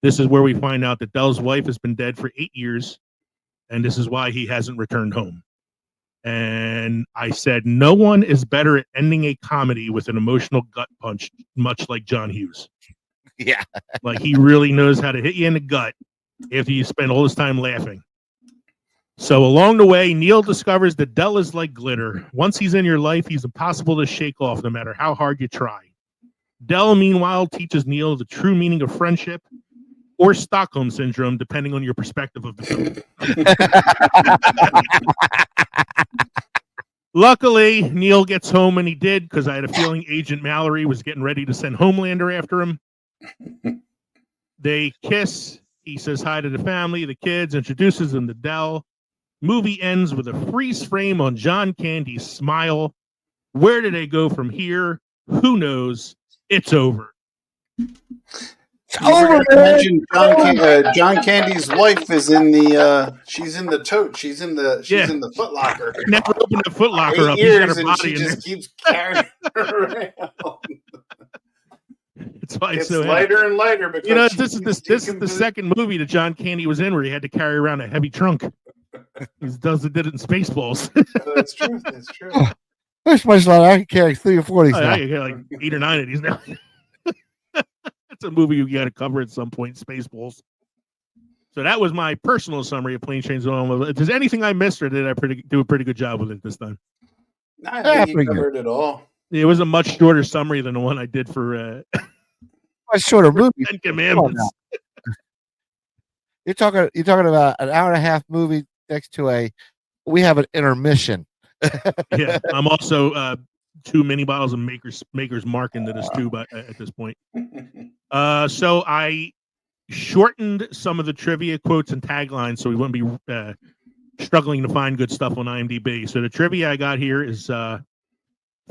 Speaker 2: This is where we find out that Dell's wife has been dead for 8 years, and this is why he hasn't returned home. And I said, no one is better at ending a comedy with an emotional gut punch, much like John Hughes.
Speaker 4: Yeah.
Speaker 2: Like he really knows how to hit you in the gut after you spend all this time laughing. So along the way, Neil discovers that Del is like glitter. Once he's in your life, he's impossible to shake off no matter how hard you try. Del, meanwhile, teaches Neil the true meaning of friendship or Stockholm Syndrome, depending on your perspective of the film. Luckily, Neil gets home when he did, because I had a feeling Agent Mallory was getting ready to send Homelander after him. They kiss. He says hi to the family, the kids, introduces them to Del. Movie ends with a freeze frame on John Candy's smile. Where do they go from here? Who knows? It's over.
Speaker 3: Imagine John Candy's wife is in the. She's in the tote. She's in the Foot Locker.
Speaker 2: Never opened the Foot Locker
Speaker 3: 8
Speaker 2: up.
Speaker 3: years,
Speaker 2: He's
Speaker 3: and
Speaker 2: got her
Speaker 3: she
Speaker 2: body in
Speaker 3: just
Speaker 2: there.
Speaker 3: keeps carrying her around.
Speaker 2: It's why
Speaker 3: It's
Speaker 2: so
Speaker 3: lighter
Speaker 2: heavy.
Speaker 3: and lighter because
Speaker 2: You know, this is the second movie that John Candy was in where he had to carry around a heavy trunk. He did it in Spaceballs.
Speaker 3: That's true. That's true.
Speaker 4: This much like I can carry 3 or 4 of these now.
Speaker 2: You got like 8 or 9 of these now. That's a movie you got to cover at some point, Spaceballs. So that was my personal summary of Planes, Trains, and Automobiles. If there's anything I missed, or did I do a pretty good job with it this time?
Speaker 3: I think you covered it all.
Speaker 2: It was a much shorter summary than the one I did for
Speaker 4: A shorter movie.
Speaker 2: 10 Commandments.
Speaker 4: You're talking about an hour and a half movie next to we have an intermission.
Speaker 2: Yeah, I'm also 2 mini bottles of Maker's Mark into this too, but at this point. So I shortened some of the trivia quotes and taglines so we wouldn't be struggling to find good stuff on IMDb. So the trivia I got here is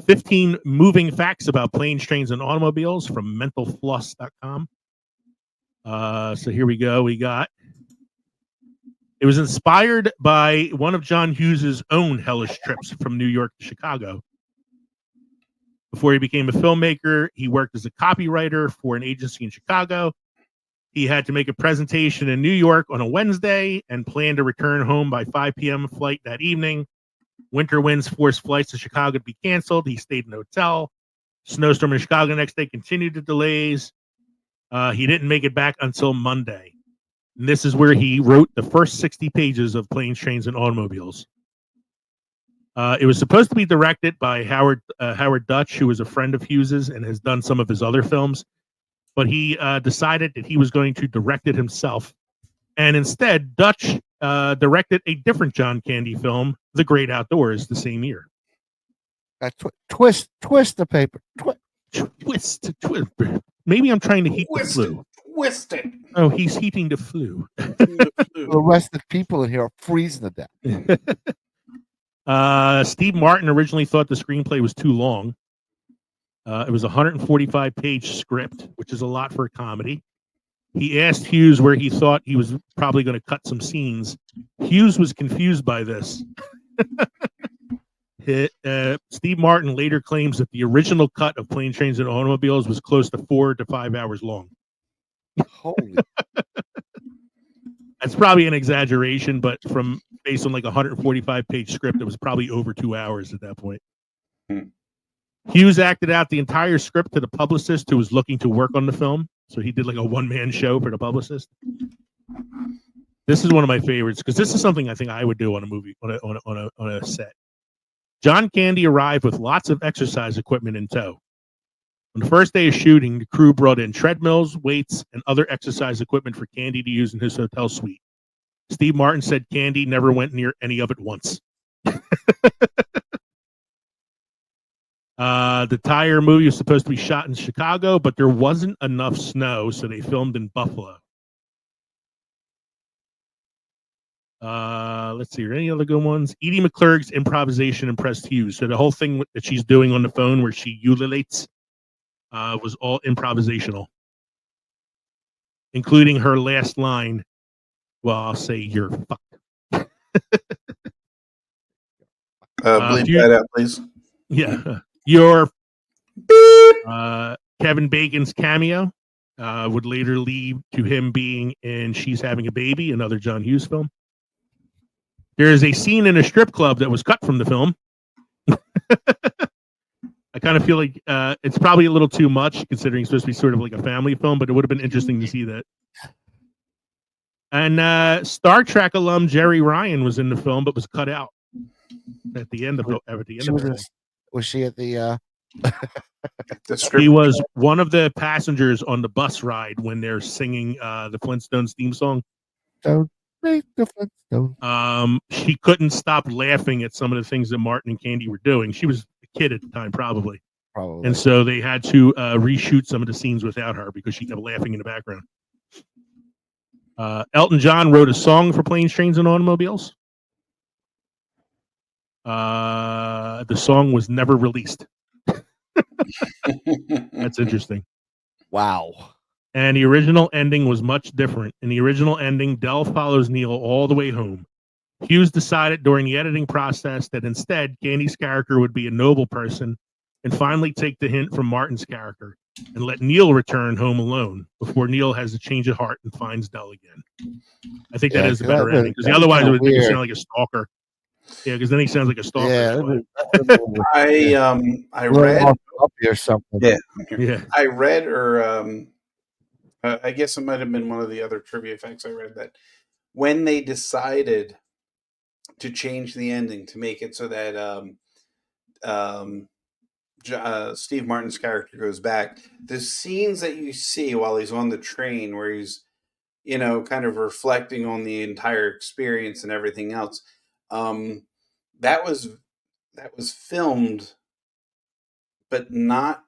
Speaker 2: 15 moving facts about planes, trains, and automobiles from mentalfloss.com. So here we go. It was inspired by one of John Hughes' own hellish trips from New York to Chicago. Before he became a filmmaker, he worked as a copywriter for an agency in Chicago. He had to make a presentation in New York on a Wednesday and planned to return home by 5 p.m. flight that evening. Winter winds forced flights to Chicago to be canceled. He stayed in a hotel. Snowstorm in Chicago the next day continued the delays. He didn't make it back until Monday. And this is where he wrote the first 60 pages of Planes, Trains, and Automobiles. It was supposed to be directed by Howard Dutch, who was a friend of Hughes's and has done some of his other films. But he decided that he was going to direct it himself. And instead, Dutch directed a different John Candy film, The Great Outdoors, the same year.
Speaker 4: Twist the paper.
Speaker 2: Twist. Maybe I'm trying to heat the flu.
Speaker 3: Twist it.
Speaker 2: Oh, he's heating the flu.
Speaker 4: The rest of the people in here are freezing to
Speaker 2: death. Steve Martin originally thought the screenplay was too long. It was a 145-page script, which is a lot for a comedy. He asked Hughes where he thought he was probably going to cut some scenes. Hughes was confused by this. Steve Martin later claims that the original cut of Planes, Trains, and Automobiles was close to 4 to 5 hours long.
Speaker 4: Holy.
Speaker 2: That's probably an exaggeration, but based on like a 145-page script, it was probably over 2 hours at that point. Hughes acted out the entire script to the publicist who was looking to work on the film. So he did like a one-man show for the publicist. This is one of my favorites because this is something I think I would do on a movie, on a set. John Candy arrived with lots of exercise equipment in tow. On the first day of shooting, the crew brought in treadmills, weights, and other exercise equipment for Candy to use in his hotel suite. Steve Martin said Candy never went near any of it once. The tire movie was supposed to be shot in Chicago, but there wasn't enough snow, so they filmed in Buffalo. Let's see. Are there any other good ones? Edie McClurg's improvisation impressed Hughes. So the whole thing that she's doing on the phone where she ululates was all improvisational, including her last line. Well, I'll say you're fucked.
Speaker 3: Bleep that out, please.
Speaker 2: Yeah. Your Kevin Bacon's cameo would later lead to him being in She's Having a Baby, another John Hughes film. There is a scene in a strip club that was cut from the film. I kind of feel like it's probably a little too much considering it's supposed to be sort of like a family film, but it would have been interesting to see that. And Star Trek alum Jerry Ryan was in the film, but was cut out at the end of the. At the end of it.
Speaker 4: Was she at the?
Speaker 2: He was one of the passengers on the bus ride when they're singing the Flintstones theme song.
Speaker 4: Don't make the Flintstones.
Speaker 2: She couldn't stop laughing at some of the things that Martin and Candy were doing. She was a kid at the time, probably. And so they had to reshoot some of the scenes without her because she kept laughing in the background. Elton John wrote a song for Planes, Trains, and Automobiles. The song was never released. That's interesting.
Speaker 4: Wow.
Speaker 2: And the original ending was much different. In the original ending, Del follows Neil all the way home. Hughes decided during the editing process that instead, Candy's character would be a noble person and finally take the hint from Martin's character and let Neil return home alone before Neil has a change of heart and finds Del again. I think that is the better ending, because otherwise it would make it sound like a stalker. Yeah, because then he sounds like a stalker.
Speaker 3: Yeah, I read
Speaker 4: up here something.
Speaker 3: Yeah, I read, or I guess it might have been one of the other trivia facts I read, that when they decided to change the ending to make it so that Steve Martin's character goes back, the scenes that you see while he's on the train, where he's, you know, kind of reflecting on the entire experience and everything else, that was filmed, but not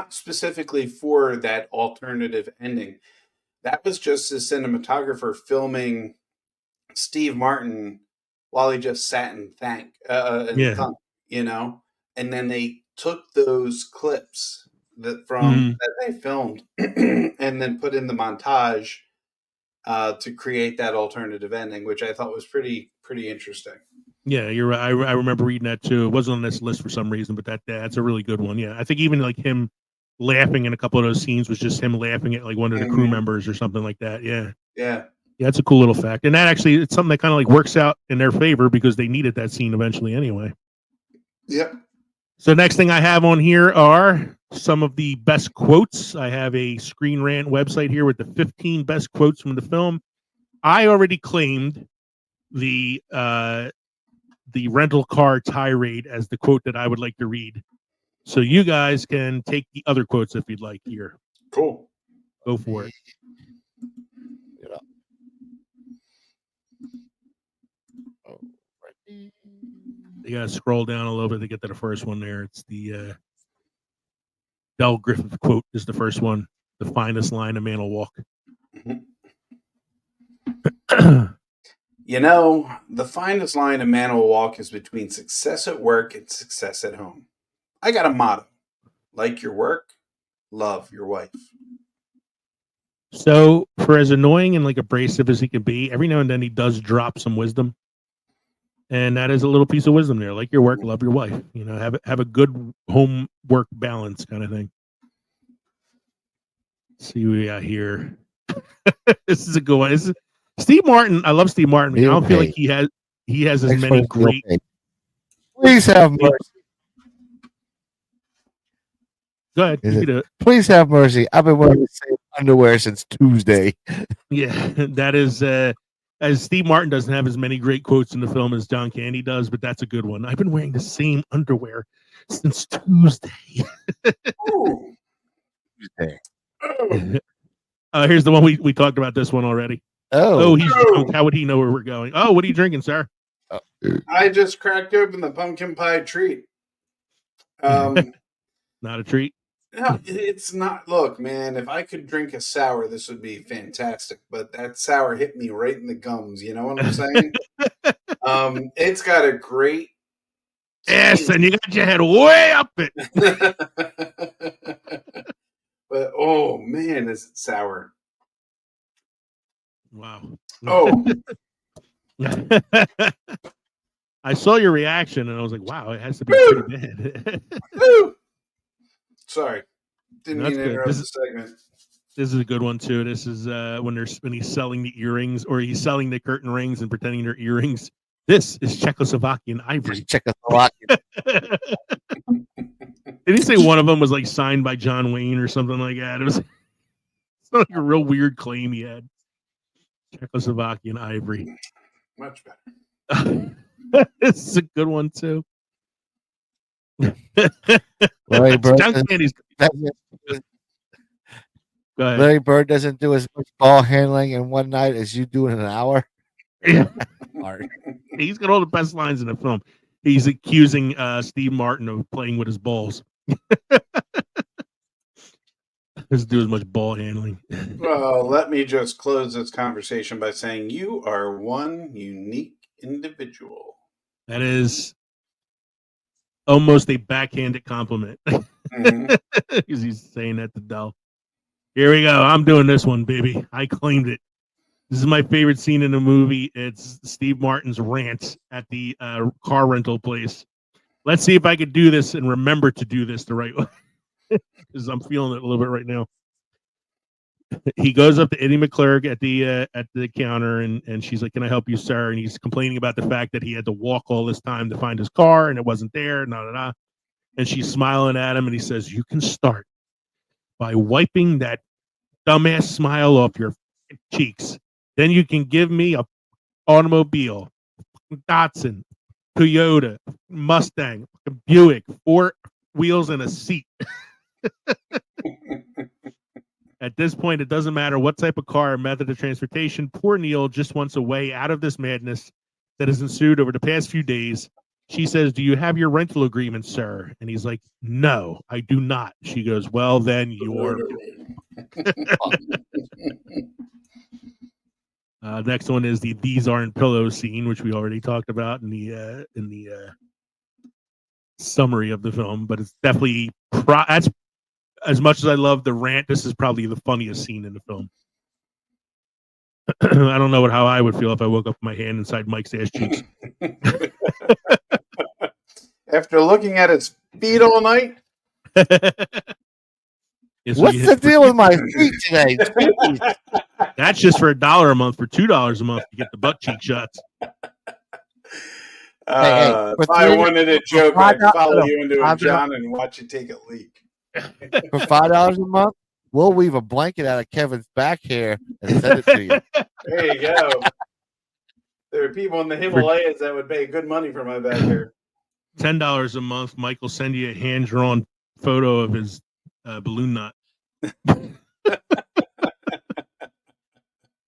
Speaker 3: specifically for that alternative ending. That was just the cinematographer filming Steve Martin while he just sat and thunk, you know, and then they took those clips that they filmed and then put in the montage to create that alternative ending, which I thought was pretty interesting.
Speaker 2: Yeah, you're right. I remember reading that too. It wasn't on this list for some reason, but that's a really good one. Yeah, I think even like him laughing in a couple of those scenes was just him laughing at like one of the crew members or something like that. Yeah, that's a cool little fact, and that actually it's something that kind of like works out in their favor because they needed that scene eventually anyway.
Speaker 3: Yep.
Speaker 2: So next thing I have on here are some of the best quotes. I have a Screen Rant website here with the 15 best quotes from the film. I already claimed the rental car tirade as the quote that I would like to read. So you guys can take the other quotes if you'd like here.
Speaker 3: Cool.
Speaker 2: Go for it. You gotta scroll down a little bit to get to the first one there. It's the Del Griffith quote is the first one. The finest line a man will walk.
Speaker 3: You know, the finest line a man will walk is between success at work and success at home. I got a motto: like your work, love your wife.
Speaker 2: So, for as annoying and like abrasive as he can be, every now and then he does drop some wisdom. And that is a little piece of wisdom there. Like your work, love your wife. You know, have a good home work balance kind of thing. Let's see what we got here. This is a good one. This is Steve Martin. I love Steve Martin. I don't feel like he has as many great.
Speaker 4: Please have mercy.
Speaker 2: Go ahead. You can do it.
Speaker 4: Please have mercy. I've been wearing the same underwear since Tuesday.
Speaker 2: Yeah, that is as Steve Martin doesn't have as many great quotes in the film as John Candy does, but that's a good one. I've been wearing the same underwear since Tuesday.
Speaker 4: Tuesday.
Speaker 2: Here's the one we talked about this one already.
Speaker 4: Oh,
Speaker 2: he's drunk. How would he know where we're going? Oh, what are you drinking, sir?
Speaker 3: I just cracked open the pumpkin pie treat.
Speaker 2: Not a treat.
Speaker 3: No, it's not. Look, man, if I could drink a sour, this would be fantastic. But that sour hit me right in the gums. You know what I'm saying? It's got a great.
Speaker 2: Yes, and you got your head way up it.
Speaker 3: But oh man, is it sour?
Speaker 2: Wow.
Speaker 3: Oh.
Speaker 2: I saw your reaction and I was like, wow, it has to be pretty bad.
Speaker 3: Sorry. Didn't mean to interrupt the segment.
Speaker 2: This is a good one too. This is when he's selling the earrings, or he's selling the curtain rings and pretending they're earrings. This is Czechoslovakian ivory.
Speaker 4: Czechoslovakian.
Speaker 2: Did he say one of them was like signed by John Wayne or something like that? It was like a real weird claim he had. Czechoslovakian ivory.
Speaker 3: Much better.
Speaker 2: This is a good one too.
Speaker 4: Larry Bird,
Speaker 2: Junk candy's. Go ahead.
Speaker 4: Larry Bird doesn't do as much ball handling in one night as you do in an hour.
Speaker 2: Yeah. He's got all the best lines in the film. He's accusing Steve Martin of playing with his balls. Doesn't do as much ball handling.
Speaker 3: Well, let me just close this conversation by saying you are one unique individual.
Speaker 2: That is almost a backhanded compliment. Because he's saying that to Dell. Here we go. I'm doing this one, baby. I claimed it. This is my favorite scene in the movie. It's Steve Martin's rant at the car rental place. Let's see if I could do this and remember to do this the right way. Because I'm feeling it a little bit right now. He goes up to Eddie McClurg at the counter, and she's like, "Can I help you, sir?" And he's complaining about the fact that he had to walk all this time to find his car, and it wasn't there. And she's smiling at him, and he says, "You can start by wiping that dumbass smile off your cheeks. Then you can give me a automobile, Datsun, Toyota, Mustang, Buick, 4 wheels and a seat." At this point, it doesn't matter what type of car or method of transportation. Poor Neil just wants a way out of this madness that has ensued over the past few days. She says, "Do you have your rental agreement, sir?" And he's like, "No, I do not." She goes, "Well, then you're..." Next one is the "These Aren't Pillows" scene, which we already talked about in the summary of the film. But it's definitely that's, as much as I love the rant, this is probably the funniest scene in the film. I don't know how I would feel if I woke up with my hand inside Mike's ass cheeks.
Speaker 3: After looking at his feet all night?
Speaker 2: Yeah, so
Speaker 4: what's the deal with my feet today?
Speaker 2: That's just for $1 a month. For $2 a month, you get the butt cheek shots.
Speaker 3: If I wanted a joke, I'd follow you into a John and watch you take a leak.
Speaker 4: For $5 a month, we'll weave a blanket out of Kevin's back hair and send it to you.
Speaker 3: There you go. There are people in the Himalayas that would pay good money for my back hair.
Speaker 2: $10 a month, Mike will send you a hand-drawn photo of his balloon knot.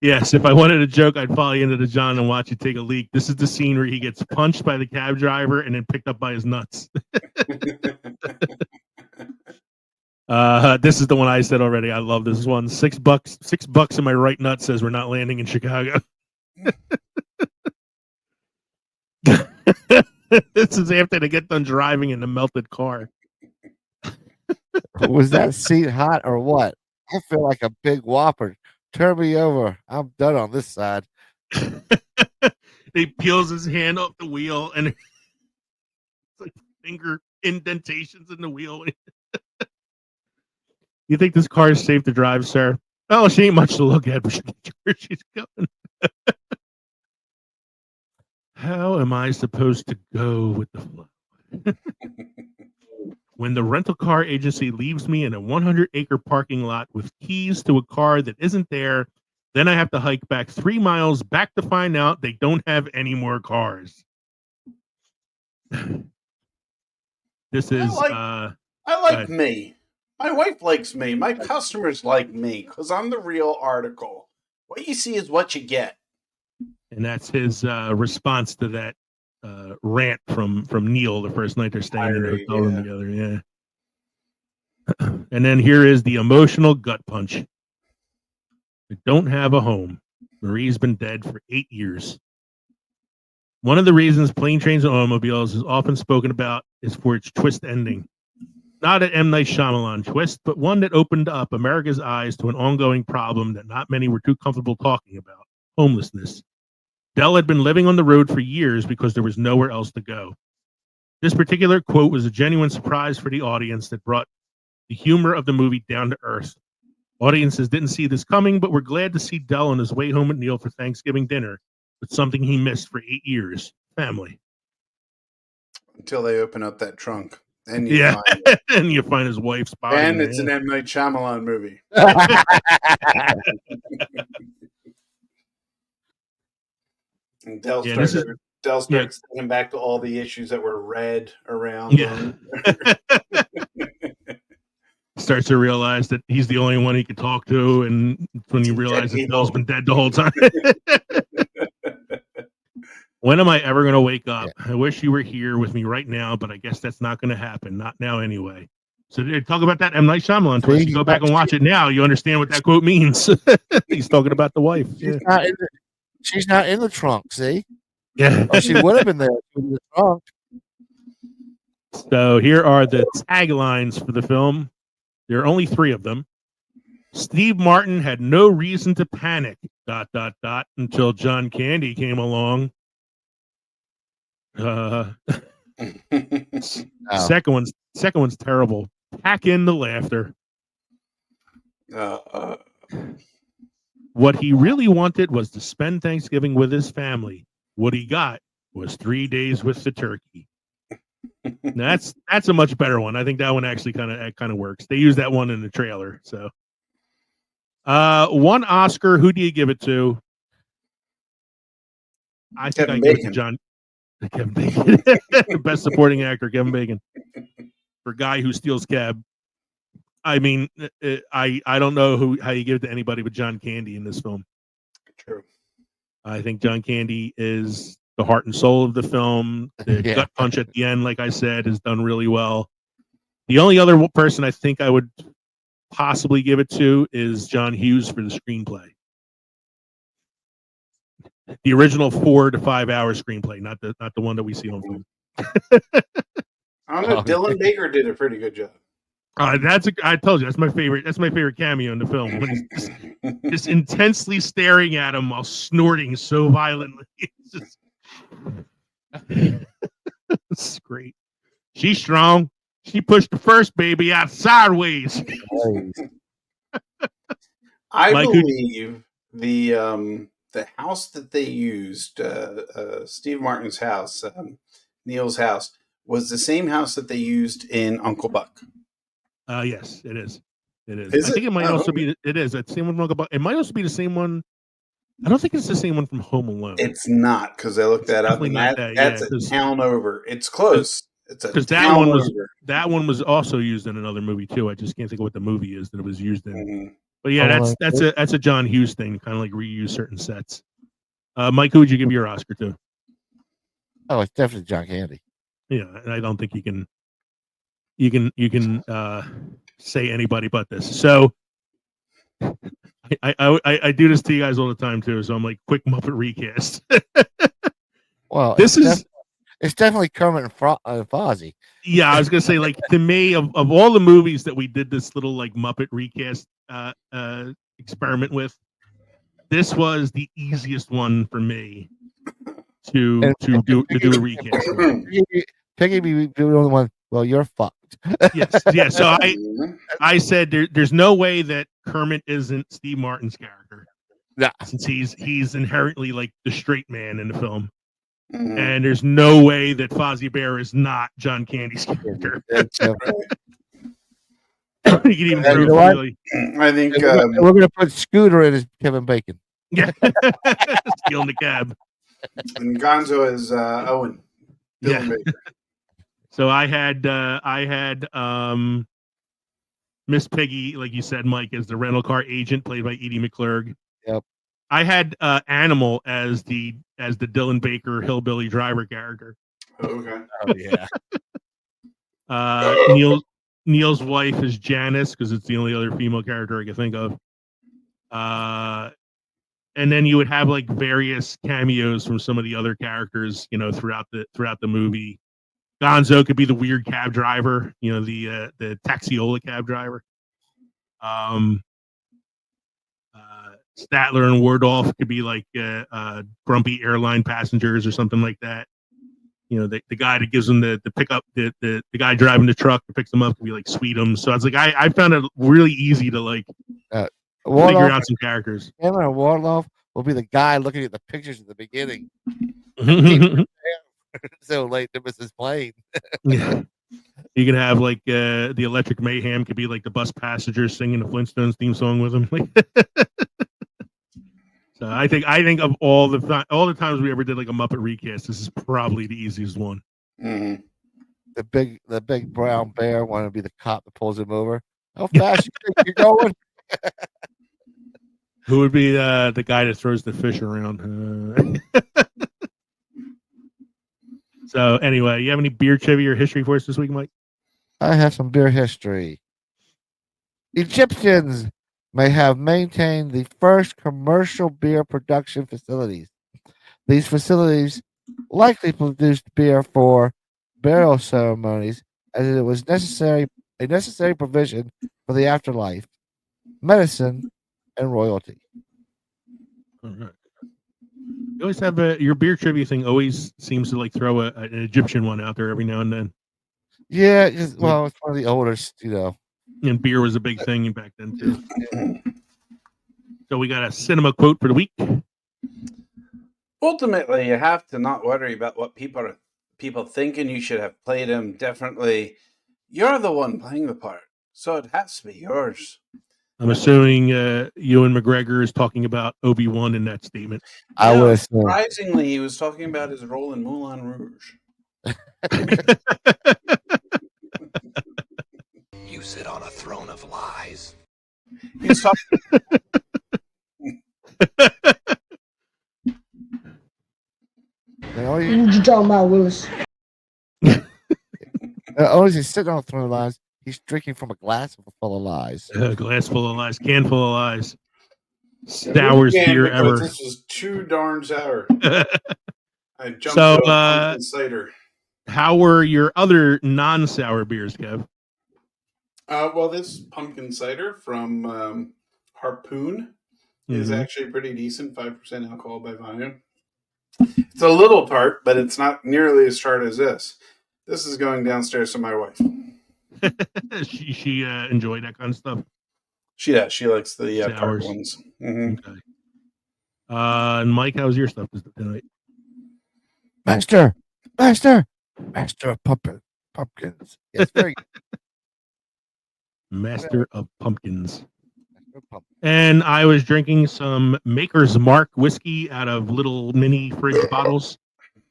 Speaker 2: Yes, if I wanted a joke, I'd follow you into the John and watch you take a leak. This is the scene where he gets punched by the cab driver and then picked up by his nuts. This is the one I said already. I love this one. $6 in my right nut says we're not landing in Chicago. This is after they get done driving in the melted car.
Speaker 4: Was that seat hot or what? I feel like a big whopper. Turn me over. I'm done on this side.
Speaker 2: He peels his hand off the wheel and it's like finger indentations in the wheel. You think this car is safe to drive, sir? Oh, she ain't much to look at, but she can get where she's going. How am I supposed to go with the flow? When the rental car agency leaves me in a 100-acre parking lot with keys to a car that isn't there, then I have to hike back 3 miles back to find out they don't have any more cars. This is...
Speaker 3: I like me. My wife likes me. My customers like me because I'm the real article. What you see is what you get.
Speaker 2: And that's his response to that rant from Neil the first night they're staying in the hotel room together. Yeah. And then here is the emotional gut punch. I don't have a home. Marie's been dead for 8 years. One of the reasons Plane, Trains, and Automobiles is often spoken about is for its twist ending. Not an M. Night Shyamalan twist, but one that opened up America's eyes to an ongoing problem that not many were too comfortable talking about: homelessness. Dell had been living on the road for years because there was nowhere else to go. This particular quote was a genuine surprise for the audience that brought the humor of the movie down to earth. Audiences didn't see this coming, but were glad to see Dell on his way home with Neil for Thanksgiving dinner with something he missed for 8 years: family.
Speaker 3: Until they open up that trunk. And you
Speaker 2: Yeah,
Speaker 3: find it.
Speaker 2: and you find his wife's body.
Speaker 3: And it's an M. Night Shyamalan movie. And Del starts thinking back to all the issues that were read around.
Speaker 2: Yeah. Starts to realize that he's the only one he could talk to, and when you realize that Bill's been dead the whole time. When am I ever going to wake up? I wish you were here with me right now, but I guess that's not going to happen. Not now, anyway. So talk about that M. Night Shyamalan twist. You go back and watch it now, you understand what that quote means. He's talking about the wife.
Speaker 4: She's not in the trunk. See?
Speaker 2: Yeah.
Speaker 4: Oh, she would have been there in the trunk.
Speaker 2: So here are the taglines for the film. There are only 3 of them. Steve Martin had no reason to panic, ... until John Candy came along. Second one's terrible. Pack in the laughter. What he really wanted was to spend Thanksgiving with his family. What he got was 3 days with the turkey. Now, that's a much better one. I think that one actually kind of works. They use that one in the trailer. So, one Oscar. Who do you give it to? I think I give it to Kevin Bacon. Best supporting actor, Kevin Bacon, for Guy Who Steals Cab. I mean, I don't know how you give it to anybody but John Candy in this film.
Speaker 3: True.
Speaker 2: I think John Candy is the heart and soul of the film. The gut punch at the end, like I said, is done really well. The only other person I think I would possibly give it to is John Hughes for the screenplay. The original 4 to 5 hour screenplay, not the one that we see on film.
Speaker 3: I don't know. Dylan Baker did a pretty good job.
Speaker 2: I told you that's my favorite. That's my favorite cameo in the film when he's just intensely staring at him while snorting so violently. It's great. She's strong. She pushed the first baby out sideways.
Speaker 3: I believe the house that they used, Steve Martin's house, Neil's house, was the same house that they used in Uncle Buck.
Speaker 2: Yes, it is. It is. I think it might also be. It is. That same one from Uncle Buck. It might also be the same one. I don't think it's the same one from Home Alone.
Speaker 3: It's not, because I looked that up. And that's a town over. It's close. It's a town over.
Speaker 2: That one was also used in another movie too. I just can't think of what the movie is that it was used in. Mm-hmm. But yeah, that's a John Hughes thing, kind of like reuse certain sets. Mike, who would you give your Oscar to?
Speaker 4: Oh, it's definitely John Candy.
Speaker 2: Yeah, and I don't think you can say anybody but this. So I do this to you guys all the time too. So I'm like, quick Muppet recast.
Speaker 4: Well, it's definitely Kermit and Fozzie.
Speaker 2: Yeah, I was gonna say, like, to me, of all the movies that we did this little like Muppet recast experiment with, this was the easiest one for me to do a recast.
Speaker 4: Piggy be the only one. Well, you're fucked.
Speaker 2: Yes, yeah. So I said there's no way that Kermit isn't Steve Martin's character.
Speaker 4: Yeah,
Speaker 2: since he's inherently like the straight man in the film. Mm-hmm. And there's no way that Fozzie Bear is not John Candy's character. You can even really.
Speaker 3: I think
Speaker 4: we're going to put Scooter in as Kevin Bacon.
Speaker 2: Yeah, stealing the cab.
Speaker 3: And Gonzo is Owen.
Speaker 2: Yeah.
Speaker 3: Baker.
Speaker 2: So I had Miss Piggy, like you said, Mike, as the rental car agent, played by Edie McClurg.
Speaker 4: Yep.
Speaker 2: I had Animal as the Dylan Baker hillbilly driver character.
Speaker 3: Okay.
Speaker 4: Oh yeah.
Speaker 2: Neil's wife is Janice, because it's the only other female character I can think of. And then you would have like various cameos from some of the other characters, throughout the movie. Gonzo could be the weird cab driver, the Taxiola cab driver. Statler and Wardolph could be like grumpy airline passengers or something like that. The guy that gives them the pickup, the guy driving the truck that picks them up could be like Sweetums. So I was like, I found it really easy to like figure out some characters.
Speaker 4: Cameron Wardolph will be the guy looking at the pictures at the beginning. So late to miss his plane.
Speaker 2: Yeah. You can have like the Electric Mayhem could be like the bus passengers singing the Flintstones theme song with them. So I think of all the times we ever did like a Muppet recast, this is probably the easiest one.
Speaker 3: Mm-hmm.
Speaker 4: The big brown bear want to be the cop that pulls him over. How fast you think you're going?
Speaker 2: Who would be the guy that throws the fish around? So anyway, you have any beer trivia or history for us this week, Mike?
Speaker 4: I have some beer history. Egyptians may have maintained the first commercial beer production facilities. These facilities likely produced beer for burial ceremonies, as it was a necessary provision for the afterlife, medicine, and royalty.
Speaker 2: All right. You always have your beer trivia thing. Always seems to like throw an Egyptian one out there every now and then.
Speaker 4: Yeah, it's one of the oldest,
Speaker 2: And beer was a big thing back then too. So we got a cinema quote for the week.
Speaker 3: Ultimately, you have to not worry about what people think, and you should have played him differently. You're the one playing the part, so it has to be yours.
Speaker 2: I'm assuming Ewan McGregor is talking about Obi-Wan in that statement.
Speaker 4: I would assume.
Speaker 3: Surprisingly, he was talking about his role in Moulin Rouge.
Speaker 1: You sit on a throne of lies.
Speaker 3: He's talking.
Speaker 10: What you talking about, Willis?
Speaker 4: Always he's sitting on a throne of lies. He's drinking from a glass full of lies.
Speaker 2: A glass full of lies, can full of lies. Sourest beer ever.
Speaker 3: This was too darn sour. I jumped
Speaker 2: So,
Speaker 3: pumpkin cider.
Speaker 2: How were your other non-sour beers, Kev?
Speaker 3: Well, this pumpkin cider from Harpoon is actually pretty decent, 5% alcohol by volume. It's a little tart, but it's not nearly as tart as this. This is going downstairs to my wife.
Speaker 2: she enjoyed that kind of stuff.
Speaker 3: She likes the tart ones. Mm-hmm.
Speaker 2: Okay. And Mike, how's your stuff tonight?
Speaker 4: Master of pumpkins. Yes, very good.
Speaker 2: Master of Pumpkins. And I was drinking some Maker's Mark whiskey out of little mini fridge bottles.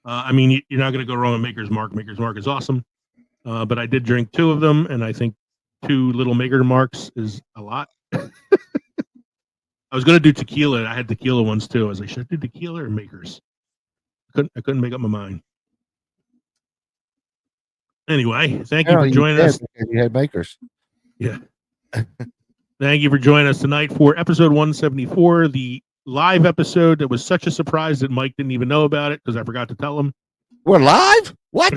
Speaker 2: I mean, you're not going to go wrong with Maker's Mark. Maker's Mark is awesome. But I did drink 2 of them, and I think 2 little Maker Marks is a lot. I was going to do tequila. I had tequila ones too. I was like, should I do tequila or Makers? I couldn't make up my mind. Anyway, thank you for joining us.
Speaker 4: You had Makers.
Speaker 2: Yeah. Thank you for joining us tonight for episode 174, the live episode that was such a surprise that Mike didn't even know about it because I forgot to tell him.
Speaker 4: We're live? What?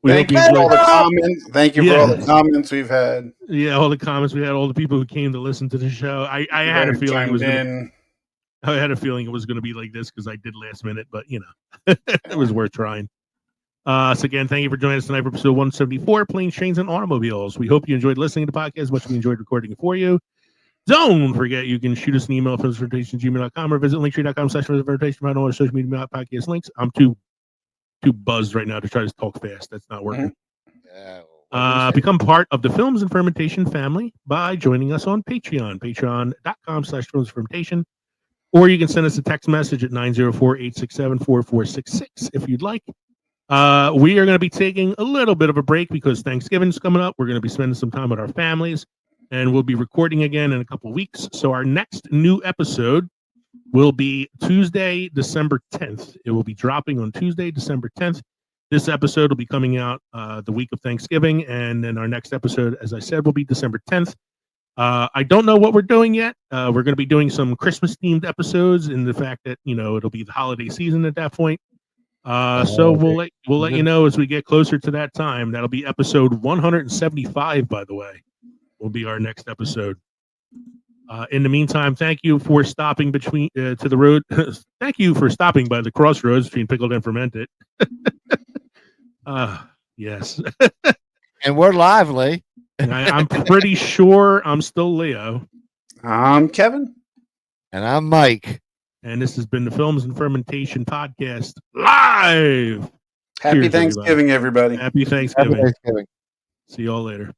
Speaker 3: Thank you for all the comments. Thank you for all the comments we've had.
Speaker 2: Yeah, all the comments we had, all the people who came to listen to the show. I had a feeling it was going to be like this because I did last minute, but it was worth trying. So again, thank you for joining us tonight for episode 174, Planes, Trains, and Automobiles. We hope you enjoyed listening to the podcast as much as we enjoyed recording it for you. Don't forget, you can shoot us an email at filmsfermentation@gmail.com or visit linktree.com/filmsfermentation for all our social media podcast links. I'm too buzzed right now to try to talk fast. That's not working. Become part of the Films and Fermentation family by joining us on Patreon, patreon.com/filmsfermentation. Or you can send us a text message at 904-867-4466 if you'd like. We are going to be taking a little bit of a break because Thanksgiving's coming up. We're going to be spending some time with our families, and we'll be recording again in a couple of weeks. So our next new episode will be Tuesday, December 10th. It will be dropping on Tuesday, December 10th. This episode will be coming out the week of Thanksgiving, and then our next episode, as I said, will be December 10th. I don't know what we're doing yet. We're going to be doing some Christmas-themed episodes in the fact that, it'll be the holiday season at that point. So we'll let you know as we get closer to that time. That'll be episode 175, by the way, will be our next episode. In the meantime, thank you for stopping to the road. Thank you for stopping by the crossroads between Pickled and Fermented. Yes.
Speaker 4: And we're lively.
Speaker 2: I'm pretty sure I'm still Leo.
Speaker 3: I'm Kevin.
Speaker 4: And I'm Mike.
Speaker 2: And this has been the Films and Fermentation Podcast live.
Speaker 3: Happy
Speaker 2: Cheers,
Speaker 3: Thanksgiving, everybody.
Speaker 2: Happy Thanksgiving.
Speaker 4: Happy Thanksgiving.
Speaker 2: See y'all later.